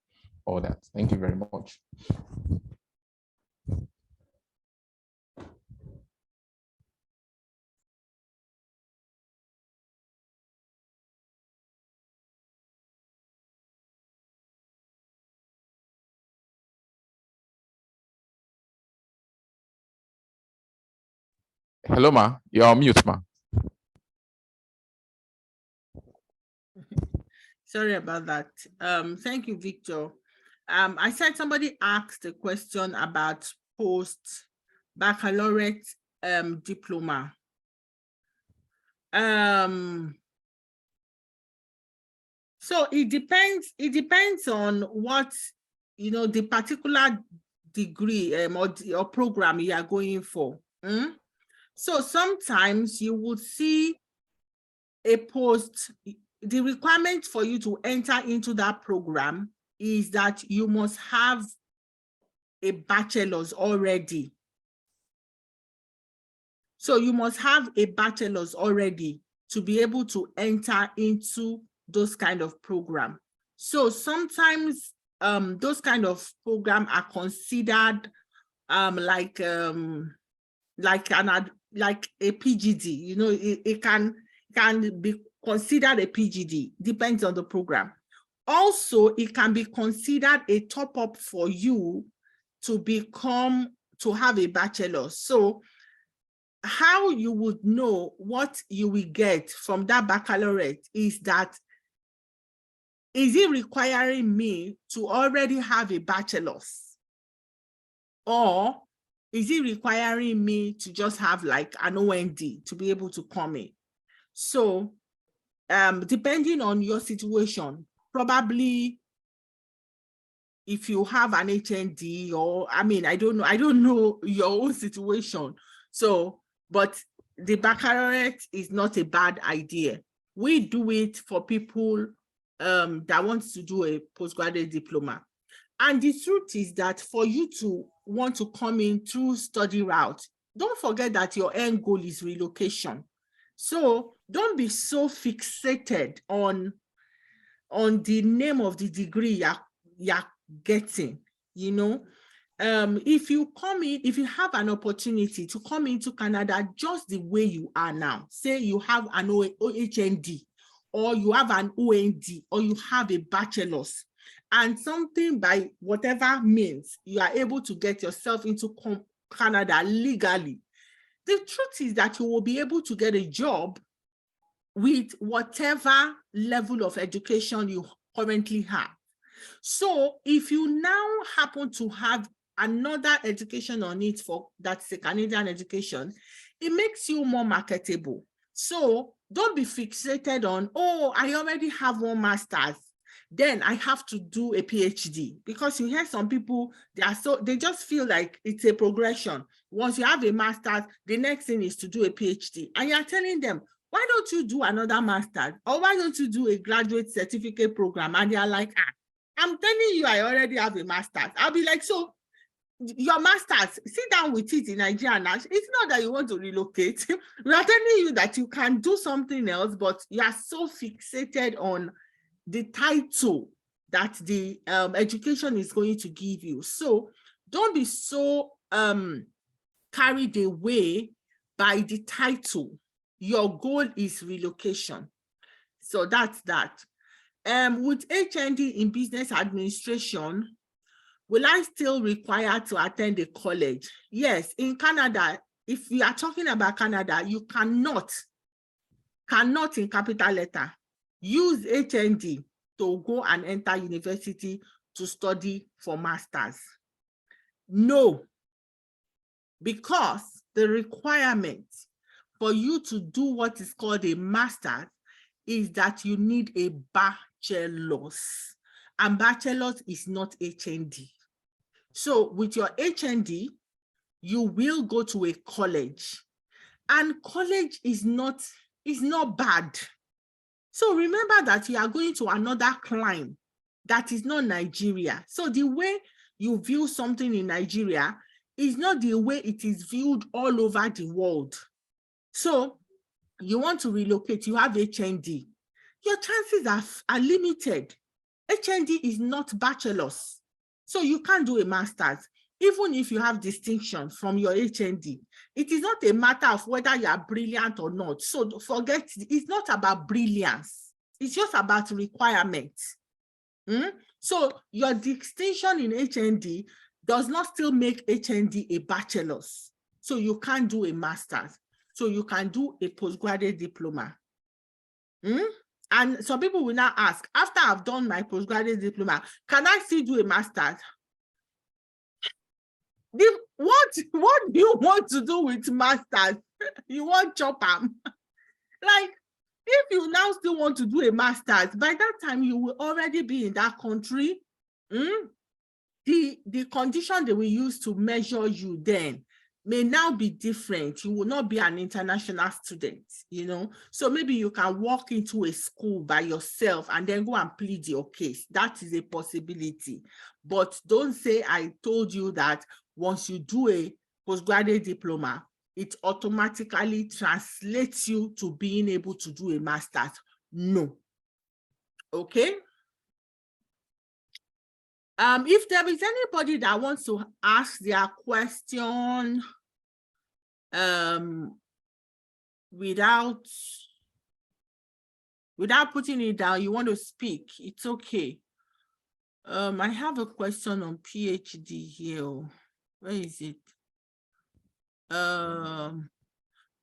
all that. Thank you very much. Hello, ma. You're on mute, ma. Sorry about that. Thank you, Victor. I said somebody asked a question about post-baccalaureate diploma. So it depends on what, the particular degree or program you are going for. So sometimes you would see the requirement for you to enter into that program is that you must have a bachelor's already. So you must have a bachelor's already to be able to enter into those kind of program. So sometimes those kind of program are considered like a PGD. It can be considered a PGD, depends on the program. Also, it can be considered a top-up for you to have a bachelor's. So how you would know what you will get from that baccalaureate is that, is it requiring me to already have a bachelor's? Or is it requiring me to just have like an OND to be able to come in? So depending on your situation, probably if you have an HND or, I don't know your own situation. So, but the baccalaureate is not a bad idea. We do it for people that want to do a postgraduate diploma. And the truth is that for you to want to come in through study route, don't forget that your end goal is relocation. So don't be so fixated on the name of the degree you're getting, you know. If you come in, if you have an opportunity to come into Canada just the way you are now, say you have an HND, or you have an OND, or you have a bachelor's, and something by whatever means you are able to get yourself into Canada legally, the truth is that you will be able to get a job with whatever level of education you currently have. So if you now happen to have another education on it, for that's a Canadian education, it makes you more marketable. So don't be fixated on, oh, I already have one master's, then I have to do a PhD. Because you hear some people, they just feel like it's a progression. Once you have a master's, the next thing is to do a PhD. And you're telling them, why don't you do another master's? Or why don't you do a graduate certificate program? And they're like, I'm telling you, I already have a master's. I'll be like, so your master's, sit down with it in Nigeria now. It's not that you want to relocate. We are telling you that you can do something else, but you are so fixated on the title that the education is going to give you. So don't be so carried away by the title. Your goal is relocation. So that's that. With HND in business administration, will I still require to attend a college? Yes, in Canada, if we are talking about Canada, you cannot in capital letter, use HND to go and enter university to study for masters. No, because the requirement for you to do what is called a master's is that you need a bachelor's, and bachelor's is not HND. So with your HND, you will go to a college, and college is not bad. So remember that you are going to another clime that is not Nigeria. So the way you view something in Nigeria is not the way it is viewed all over the world. So you want to relocate, you have HND. Your chances are limited. HND is not bachelor's. So you can't do a master's, even if you have distinction from your HND. It is not a matter of whether you are brilliant or not. So forget, it's not about brilliance. It's just about requirement. So your distinction in HND does not still make HND a bachelor's. So you can't do a master's. So you can do a postgraduate diploma. And some people will now ask, after I've done my postgraduate diploma, can I still do a master's? What do you want to do with masters? You want chop am? Like, if you now still want to do a master's, by that time you will already be in that country. The condition they will use to measure you then may now be different. You will not be an international student, you know. So maybe you can walk into a school by yourself and then go and plead your case. That is a possibility. But don't say I told you that once you do a postgraduate diploma, it automatically translates you to being able to do a master's. No. Okay. If there is anybody that wants to ask their question without putting it down, you want to speak, it's okay. I have a question on PhD here. Where is it?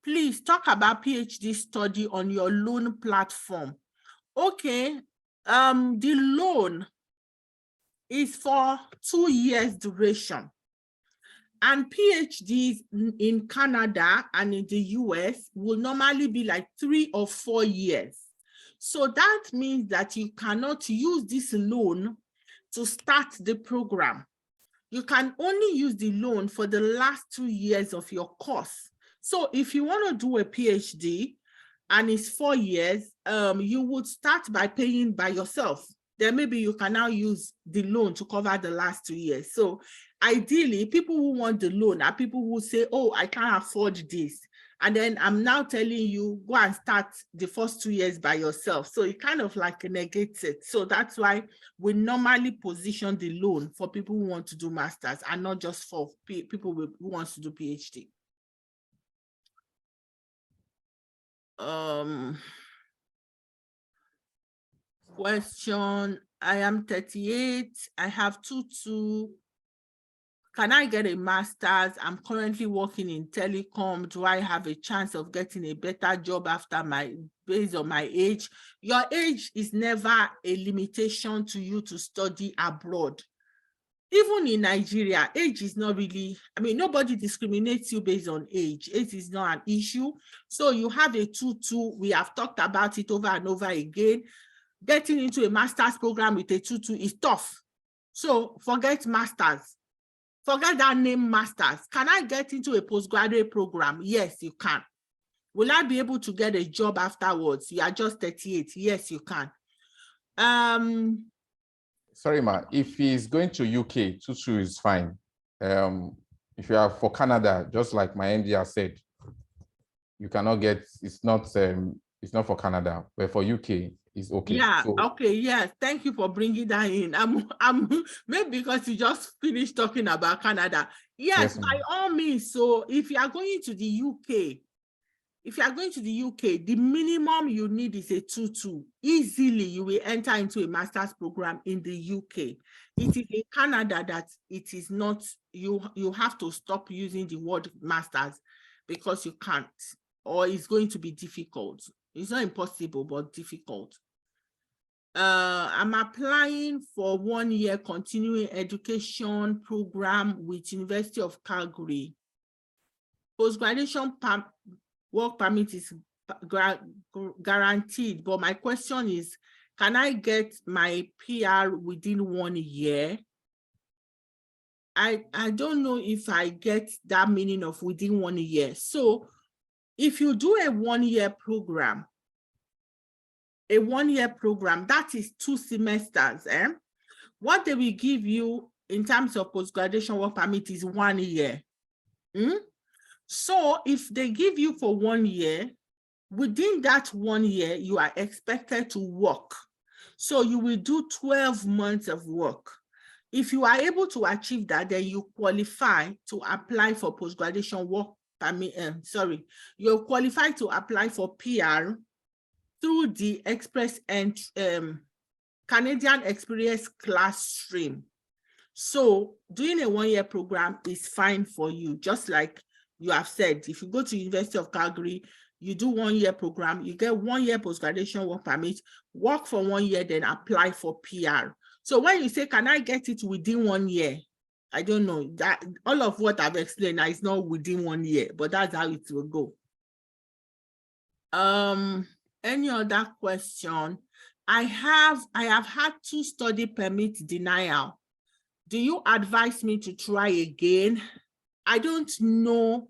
Please talk about PhD study on your loan platform. Okay, the loan is for 2 years duration. And PhDs in Canada and in the US will normally be like 3 or 4 years. So that means that you cannot use this loan to start the program. You can only use the loan for the last 2 years of your course. So if you want to do a PhD, and it's 4 years, you would start by paying by yourself. Then maybe you can now use the loan to cover the last 2 years. So ideally, people who want the loan are people who say, oh, I can't afford this. And then I'm now telling you, go and start the first 2 years by yourself. So it kind of like negates it. So that's why we normally position the loan for people who want to do masters and not just for people who want to do PhD. Question, I am 38, I have 2-2. Can I get a master's? I'm currently working in telecom. Do I have a chance of getting a better job after based on my age? Your age is never a limitation to you to study abroad. Even in Nigeria, age is not really, I mean, nobody discriminates you based on age. Age is not an issue. So you have a 2-2. We have talked about it over and over again. Getting into a master's program with a 2-2 is tough. So forget masters. Forget that name masters. Can I get into a postgraduate program? Yes, you can. Will I be able to get a job afterwards? You are just 38. Yes, you can. Sorry, ma. If he's going to UK, 2-2 is fine. If you are for Canada, just like my MD has said, you cannot get. It's not for Canada, but for UK, it's okay. Yeah. So, okay. Yes. Thank you for bringing that in. I'm maybe because you just finished talking about Canada. Yes, by all means. So if you are going to the UK, the minimum you need is a 2-2. Easily, you will enter into a master's program in the UK. It is in Canada that it is not, you have to stop using the word masters because you can't, or it's going to be difficult. It's not impossible, but difficult. I'm applying for 1-year continuing education program with University of Calgary. Post-graduation work permit is guaranteed, but my question is, can I get my PR within 1 year? I don't know if I get that meaning of within 1 year. So if you do a 1-year program, that is 2 semesters. What they will give you in terms of post-graduation work permit is 1 year. So if they give you for 1 year, within that 1 year, you are expected to work. So you will do 12 months of work. If you are able to achieve that, then you qualify to apply for post-graduation work permit. You're qualified to apply for PR through the Canadian Experience class stream. So doing a 1-year program is fine for you, just like you have said. If you go to University of Calgary, you do 1-year program, you get 1 year post-graduation work permit, work for 1 year, then apply for PR. So when you say, can I get it within 1 year? I don't know. That all of what I've explained is not within 1 year, but that's how it will go. Any other question? I have had 2 study permit denial. Do you advise me to try again? I don't know.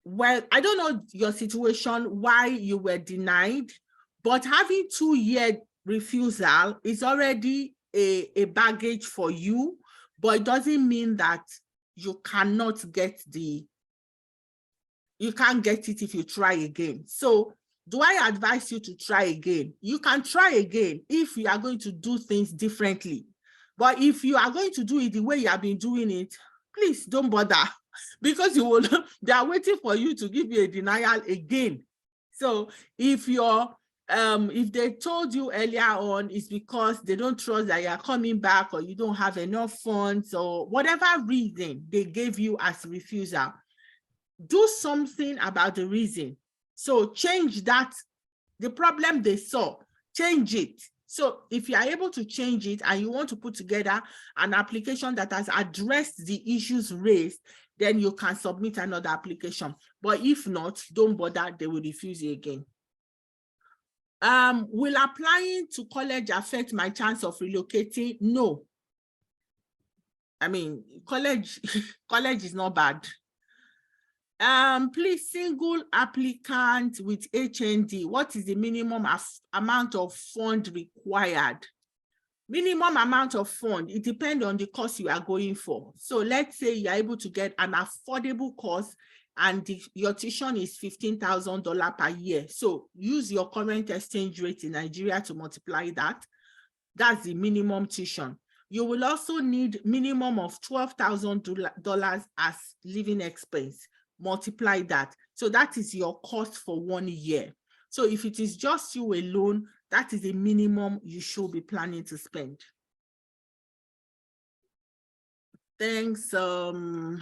Well, I don't know your situation, why you were denied, but having 2-year refusal is already a baggage for you, but it doesn't mean that you cannot get you can't get it if you try again. So do I advise you to try again? You can try again if you are going to do things differently. But if you are going to do it the way you have been doing it, please don't bother, because they are waiting for you to give you a denial again. So if they told you earlier on, it's because they don't trust that you are coming back, or you don't have enough funds, or whatever reason they gave you as refusal, do something about the reason. So change that, the problem they saw, change it. So if you are able to change it and you want to put together an application that has addressed the issues raised, then you can submit another application. But if not, don't bother, they will refuse you again. Will applying to college affect my chance of relocating? No. I mean, college is not bad. Please, single applicant with HND, what is the minimum amount of fund required? Minimum amount of fund, it depends on the course you are going for. So let's say you are able to get an affordable course and your tuition is $15,000 per year. So use your current exchange rate in Nigeria to multiply that. That's the minimum tuition. You will also need minimum of $12,000 as living expense. Multiply that. So that is your cost for 1 year. So if it is just you alone, that is the minimum you should be planning to spend. Thanks. I'm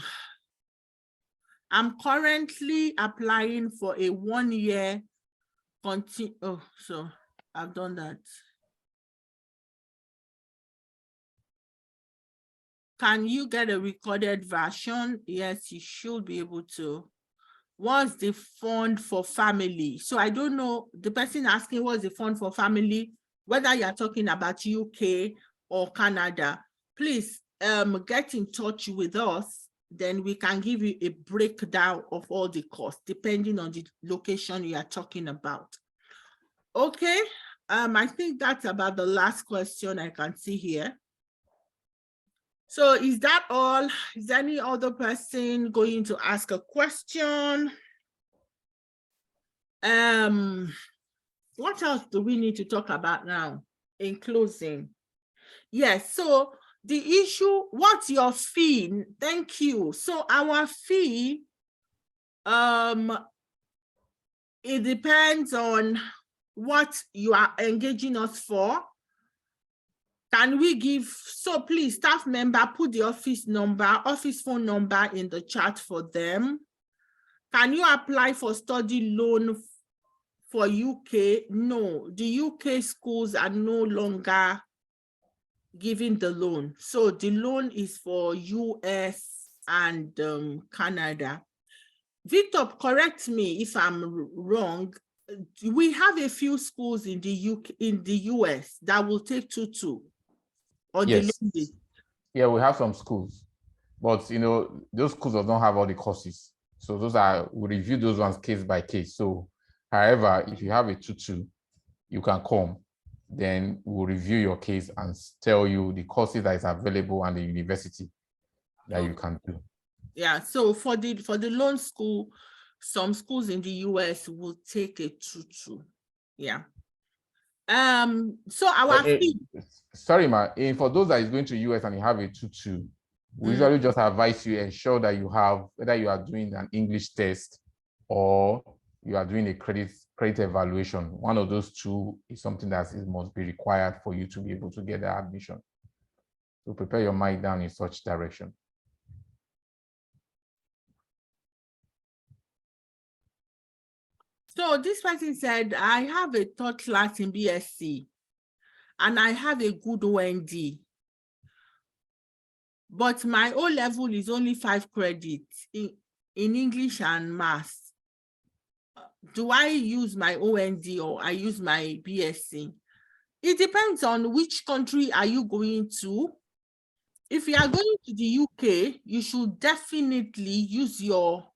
currently applying for a 1 year so I've done that. Can you get a recorded version? Yes, you should be able to. What's the fund for family? So I don't know, the person asking what's the fund for family, whether you're talking about UK or Canada, please get in touch with us. Then we can give you a breakdown of all the costs, depending on the location you are talking about. Okay, I think that's about the last question I can see here. So is that all? Is any other person going to ask a question? What else do we need to talk about now in closing? Yes, so the issue, what's your fee? Thank you. So our fee, it depends on what you are engaging us for. Can we give, so please, staff member, put the office phone number in the chat for them. Can you apply for study loan for UK? No, the UK schools are no longer giving the loan. So the loan is for US and Canada. Victor, correct me if I'm wrong. We have a few schools in the UK, in the US that will take 2-2. Yes. Yeah, we have some schools, but you know, those schools don't have all the courses. So we review those ones case by case. So however, if you have a 2-2, you can come. Then we'll review your case and tell you the courses that is available and the university that you can do. Yeah, so for the loan school, some schools in the US will take a 2-2. Yeah. So our fee. Sorry, ma. For those that is going to US and you have a 2-2, we usually just advise you ensure that you have, whether you are doing an English test or you are doing a credit evaluation. One of those two is something that must be required for you to be able to get the admission. So prepare your mind down in such direction. So this person said, I have a third class in BSc and I have a good OND, but my O-level is only 5 credits in English and math. Do I use my OND or I use my BSc? It depends on which country are you going to. If you are going to the UK, you should definitely use your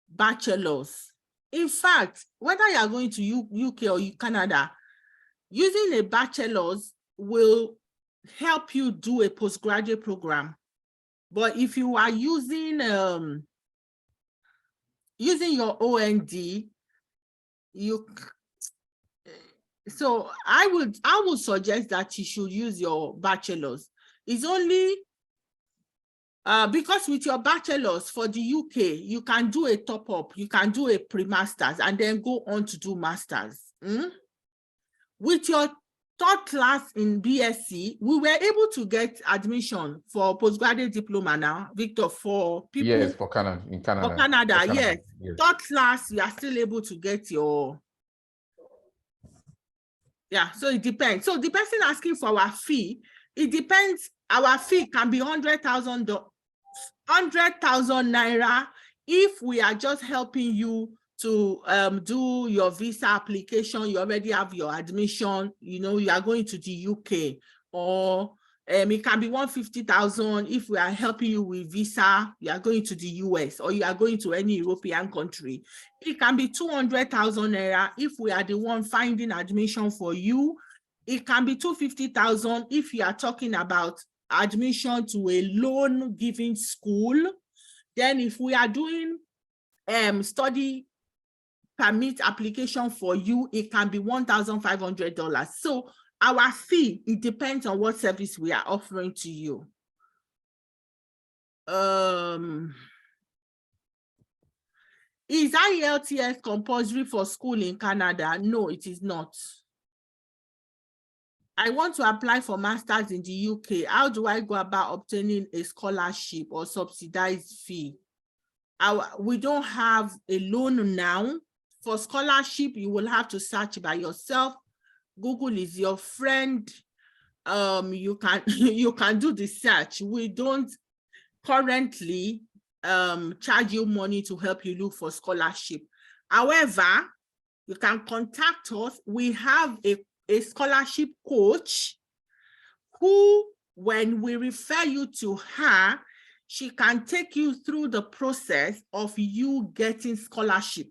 bachelor's. In fact, whether you are going to UK or Canada, using a bachelor's will help you do a postgraduate program. But if you are using your OND, so I would suggest that you should use your bachelor's. It's only because with your bachelor's for the UK, you can do a top-up, you can do a pre-master's and then go on to do master's. With your third class in BSc, we were able to get admission for postgraduate diploma now, Victor, for people. Yes, for Canada, in Canada. For Canada, yes. Third class, you are still able to get your. Yeah, so it depends. So the person asking for our fee, it depends. Our fee can be 100,000 naira if we are just helping you to do your visa application. You already have your admission, you know, you are going to the UK, or It can be 150,000 if we are helping you with visa, you are going to the US or you are going to any European country. It can be 200,000 naira if we are the one finding admission for you. It can be 250,000 if you are talking about admission to a loan giving school. Then if we are doing study permit application for you, it can be $1,500. So our fee, it depends on what service we are offering to you. Is IELTS compulsory for school in Canada? No, it is not. I want to apply for masters in the UK. How do I go about obtaining a scholarship or subsidized fee? We don't have a loan now. For scholarship, you will have to search by yourself. Google is your friend. You can do the search. We don't currently charge you money to help you look for scholarship. However, you can contact us. We have a scholarship coach who, when we refer you to her, she can take you through the process of you getting scholarship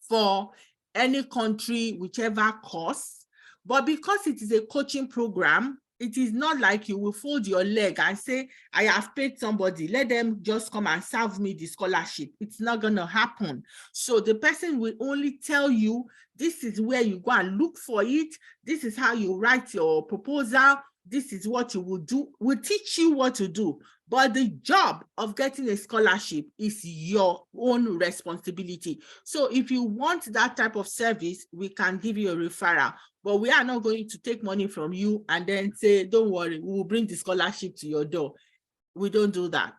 for any country, whichever course. But because it is a coaching program, it is not like you will fold your leg and say, I have paid somebody, let them just come and serve me the scholarship. It's not going to happen. So the person will only tell you, this is where you go and look for it. This is how you write your proposal. This is what you will do. We'll teach you what to do. But the job of getting a scholarship is your own responsibility. So if you want that type of service, we can give you a referral. But we are not going to take money from you and then say, don't worry, we will bring the scholarship to your door. We don't do that.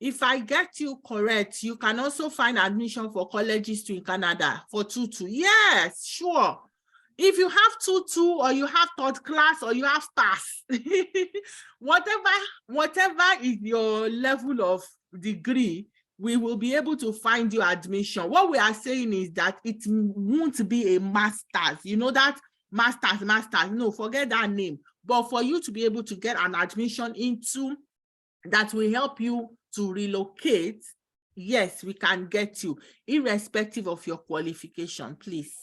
If I get you correct, you can also find admission for colleges in Canada for 2-2. Yes, sure. If you have 2-2 or you have third class or you have pass, whatever is your level of degree, we will be able to find you admission. What we are saying is that it won't be a master's. You know that master's, no, forget that name. But for you to be able to get an admission into that will help you to relocate, yes, we can get you, irrespective of your qualification, please.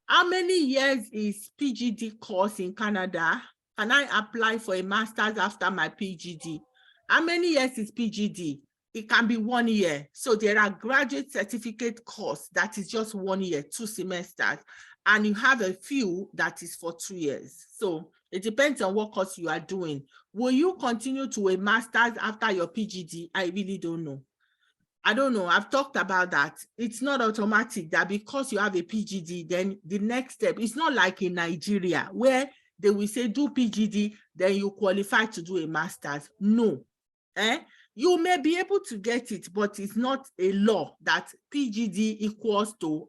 How many years is PGD course in Canada? Can I apply for a master's after my PGD? How many years is PGD? It can be 1 year. So there are graduate certificate course that is just 1 year, 2 semesters, and you have a few that is for 2 years. So it depends on what course you are doing. Will you continue to a master's after your PGD? I really don't know. I don't know. I've talked about that. It's not automatic that because you have a PGD, then the next step, it's not like in Nigeria where they will say do PGD, then you qualify to do a master's. No. You may be able to get it, but it's not a law that PGD equals to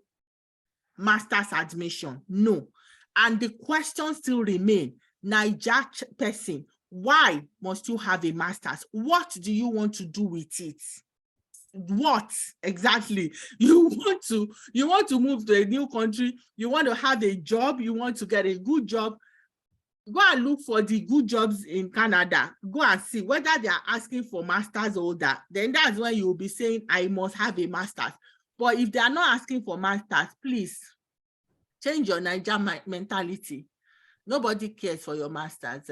master's admission. No. And the question still remains, Niger person, why must you have a master's? What do you want to do with it? What exactly? You want to move to a new country, you want to have a job, you want to get a good job. Go and look for the good jobs in Canada. Go and see whether they are asking for master's holder. Then that's when you will be saying, I must have a master's. But if they are not asking for master's, please change your Niger mentality. Nobody cares for your master's.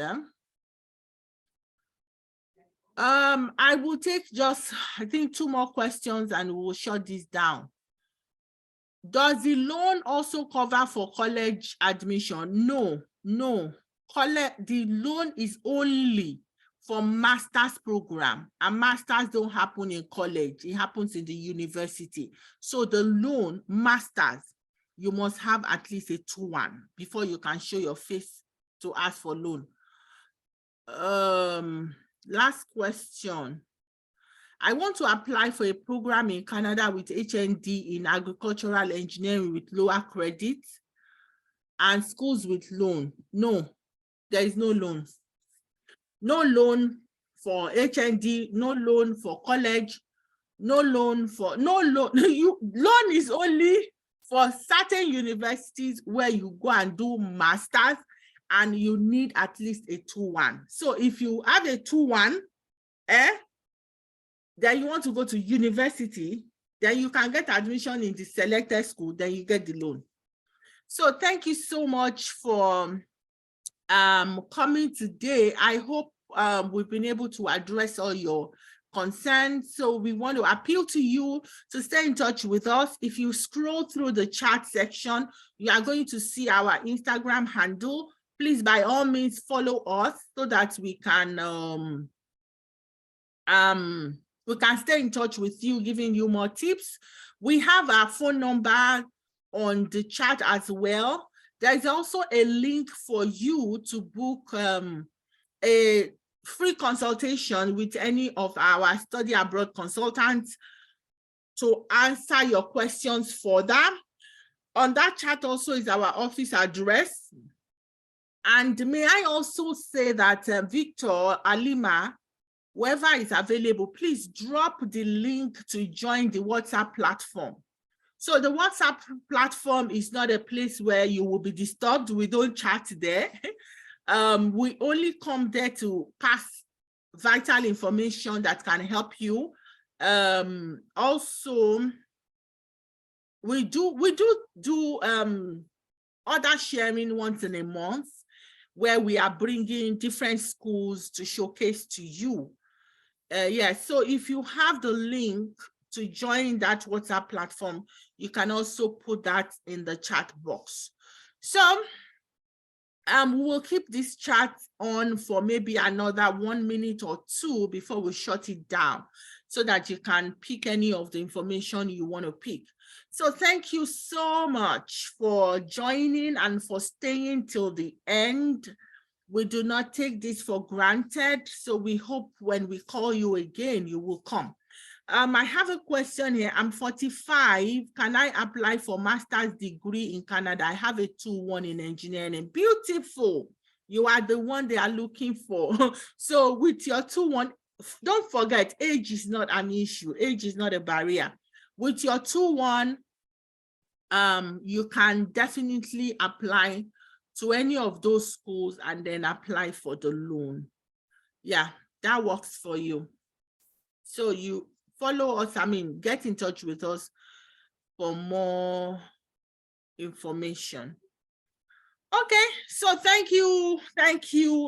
I will take just, I think, 2 more questions and we'll shut this down. Does the loan also cover for college admission? No. The loan is only for master's program, and masters don't happen in college. It happens in the university. So the loan, masters, you must have at least a 2-1 before you can show your face to ask for loan. Last question. I want to apply for a program in Canada with HND in agricultural engineering with lower credit and schools with loan. No, there is no loan. No loan for HND, no loan for college, no loan. Loan is only for certain universities where you go and do masters and you need at least a 2-1. So if you have a 2-1, then you want to go to university, then you can get admission in the selected school, then you get the loan. So thank you so much for coming today. I hope we've been able to address all your concerns. So we want to appeal to you to stay in touch with us. If you scroll through the chat section, you are going to see our Instagram handle. Please, by all means, follow us so that we can stay in touch with you, giving you more tips. We have our phone number on the chat as well. There's also a link for you to book a free consultation with any of our study abroad consultants to answer your questions further. On that chat also is our office address. And may I also say that Victor, Alima, whoever is available, please drop the link to join the WhatsApp platform. So the WhatsApp platform is not a place where you will be disturbed. We don't chat there. We only come there to pass vital information that can help you. Also, we do other sharing once in a month, where we are bringing different schools to showcase to you. So if you have the link to join that WhatsApp platform, you can also put that in the chat box. So we'll keep this chat on for maybe another 1 minute or 2 before we shut it down, so that you can pick any of the information you want to pick. So thank you so much for joining and for staying till the end. We do not take this for granted. So we hope when we call you again, you will come. I have a question here. I'm 45. Can I apply for master's degree in Canada? I have a 2-1 in engineering. Beautiful. You are the one they are looking for. So with your 2-1, don't forget, age is not an issue. Age is not a barrier. With your 2-1, you can definitely apply to any of those schools and then apply for the loan. Yeah, that works for you. So you follow us, get in touch with us for more information. Okay, so thank you.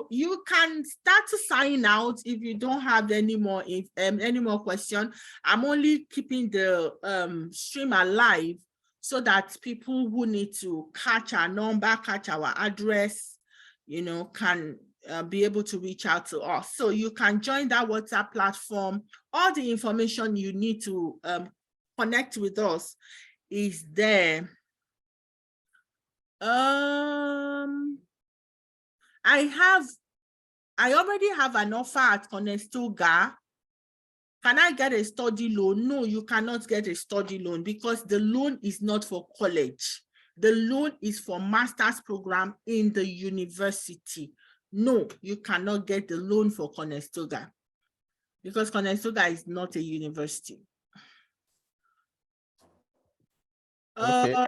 You can start to sign out if you don't have any more questions. I'm only keeping the stream alive so that people who need to catch our number, catch our address, can be able to reach out to us. So you can join that WhatsApp platform. All the information you need to connect with us is there. I already have an offer at Conestoga. Can I get a study loan? No, you cannot get a study loan because the loan is not for college. The loan is for master's program in the university. No, you cannot get the loan for Conestoga because Conestoga is not a university. Okay.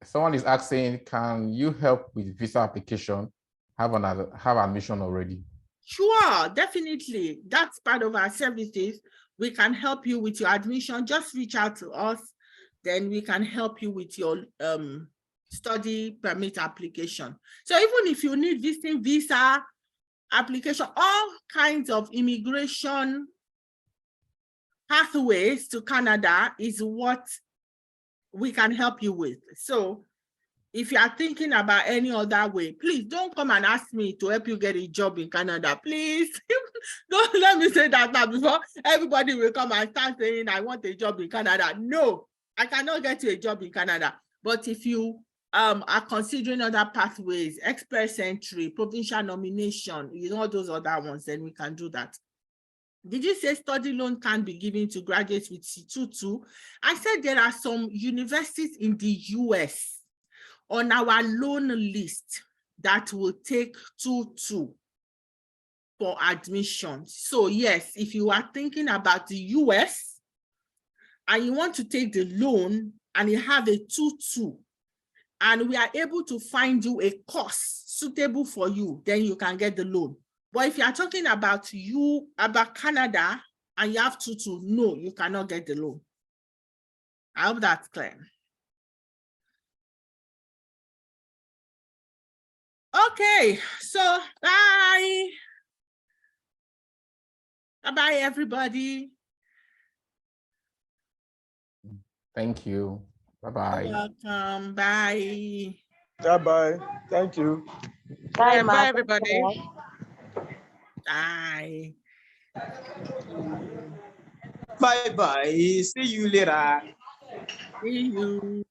Someone is asking, can you help with visa application? Have admission already? Sure, definitely. That's part of our services. We can help you with your admission. Just reach out to us, then we can help you with your study permit application. So even if you need visiting visa application, all kinds of immigration pathways to Canada is what we can help you with. So if you are thinking about any other way, please don't come and ask me to help you get a job in Canada. Please don't let me say that now before everybody will come and start saying, I want a job in Canada. No, I cannot get you a job in Canada. But if you are considering other pathways, express entry, provincial nomination, all those other ones, then we can do that. Did you say study loan can be given to graduates with C2-2? I said there are some universities in the US on our loan list that will take 2-2 for admission. So yes, if you are thinking about the US and you want to take the loan and you have a 2-2, and we are able to find you a course suitable for you, then you can get the loan. But if you are talking about Canada, and you have to no, you cannot get the loan. I hope that's clear. Okay, so bye. Bye-bye, everybody. Thank you. Bye-bye. You're welcome. Bye. Bye-bye. Thank you. Bye, Bye, everybody. Bye. Bye-bye. See you later. See you.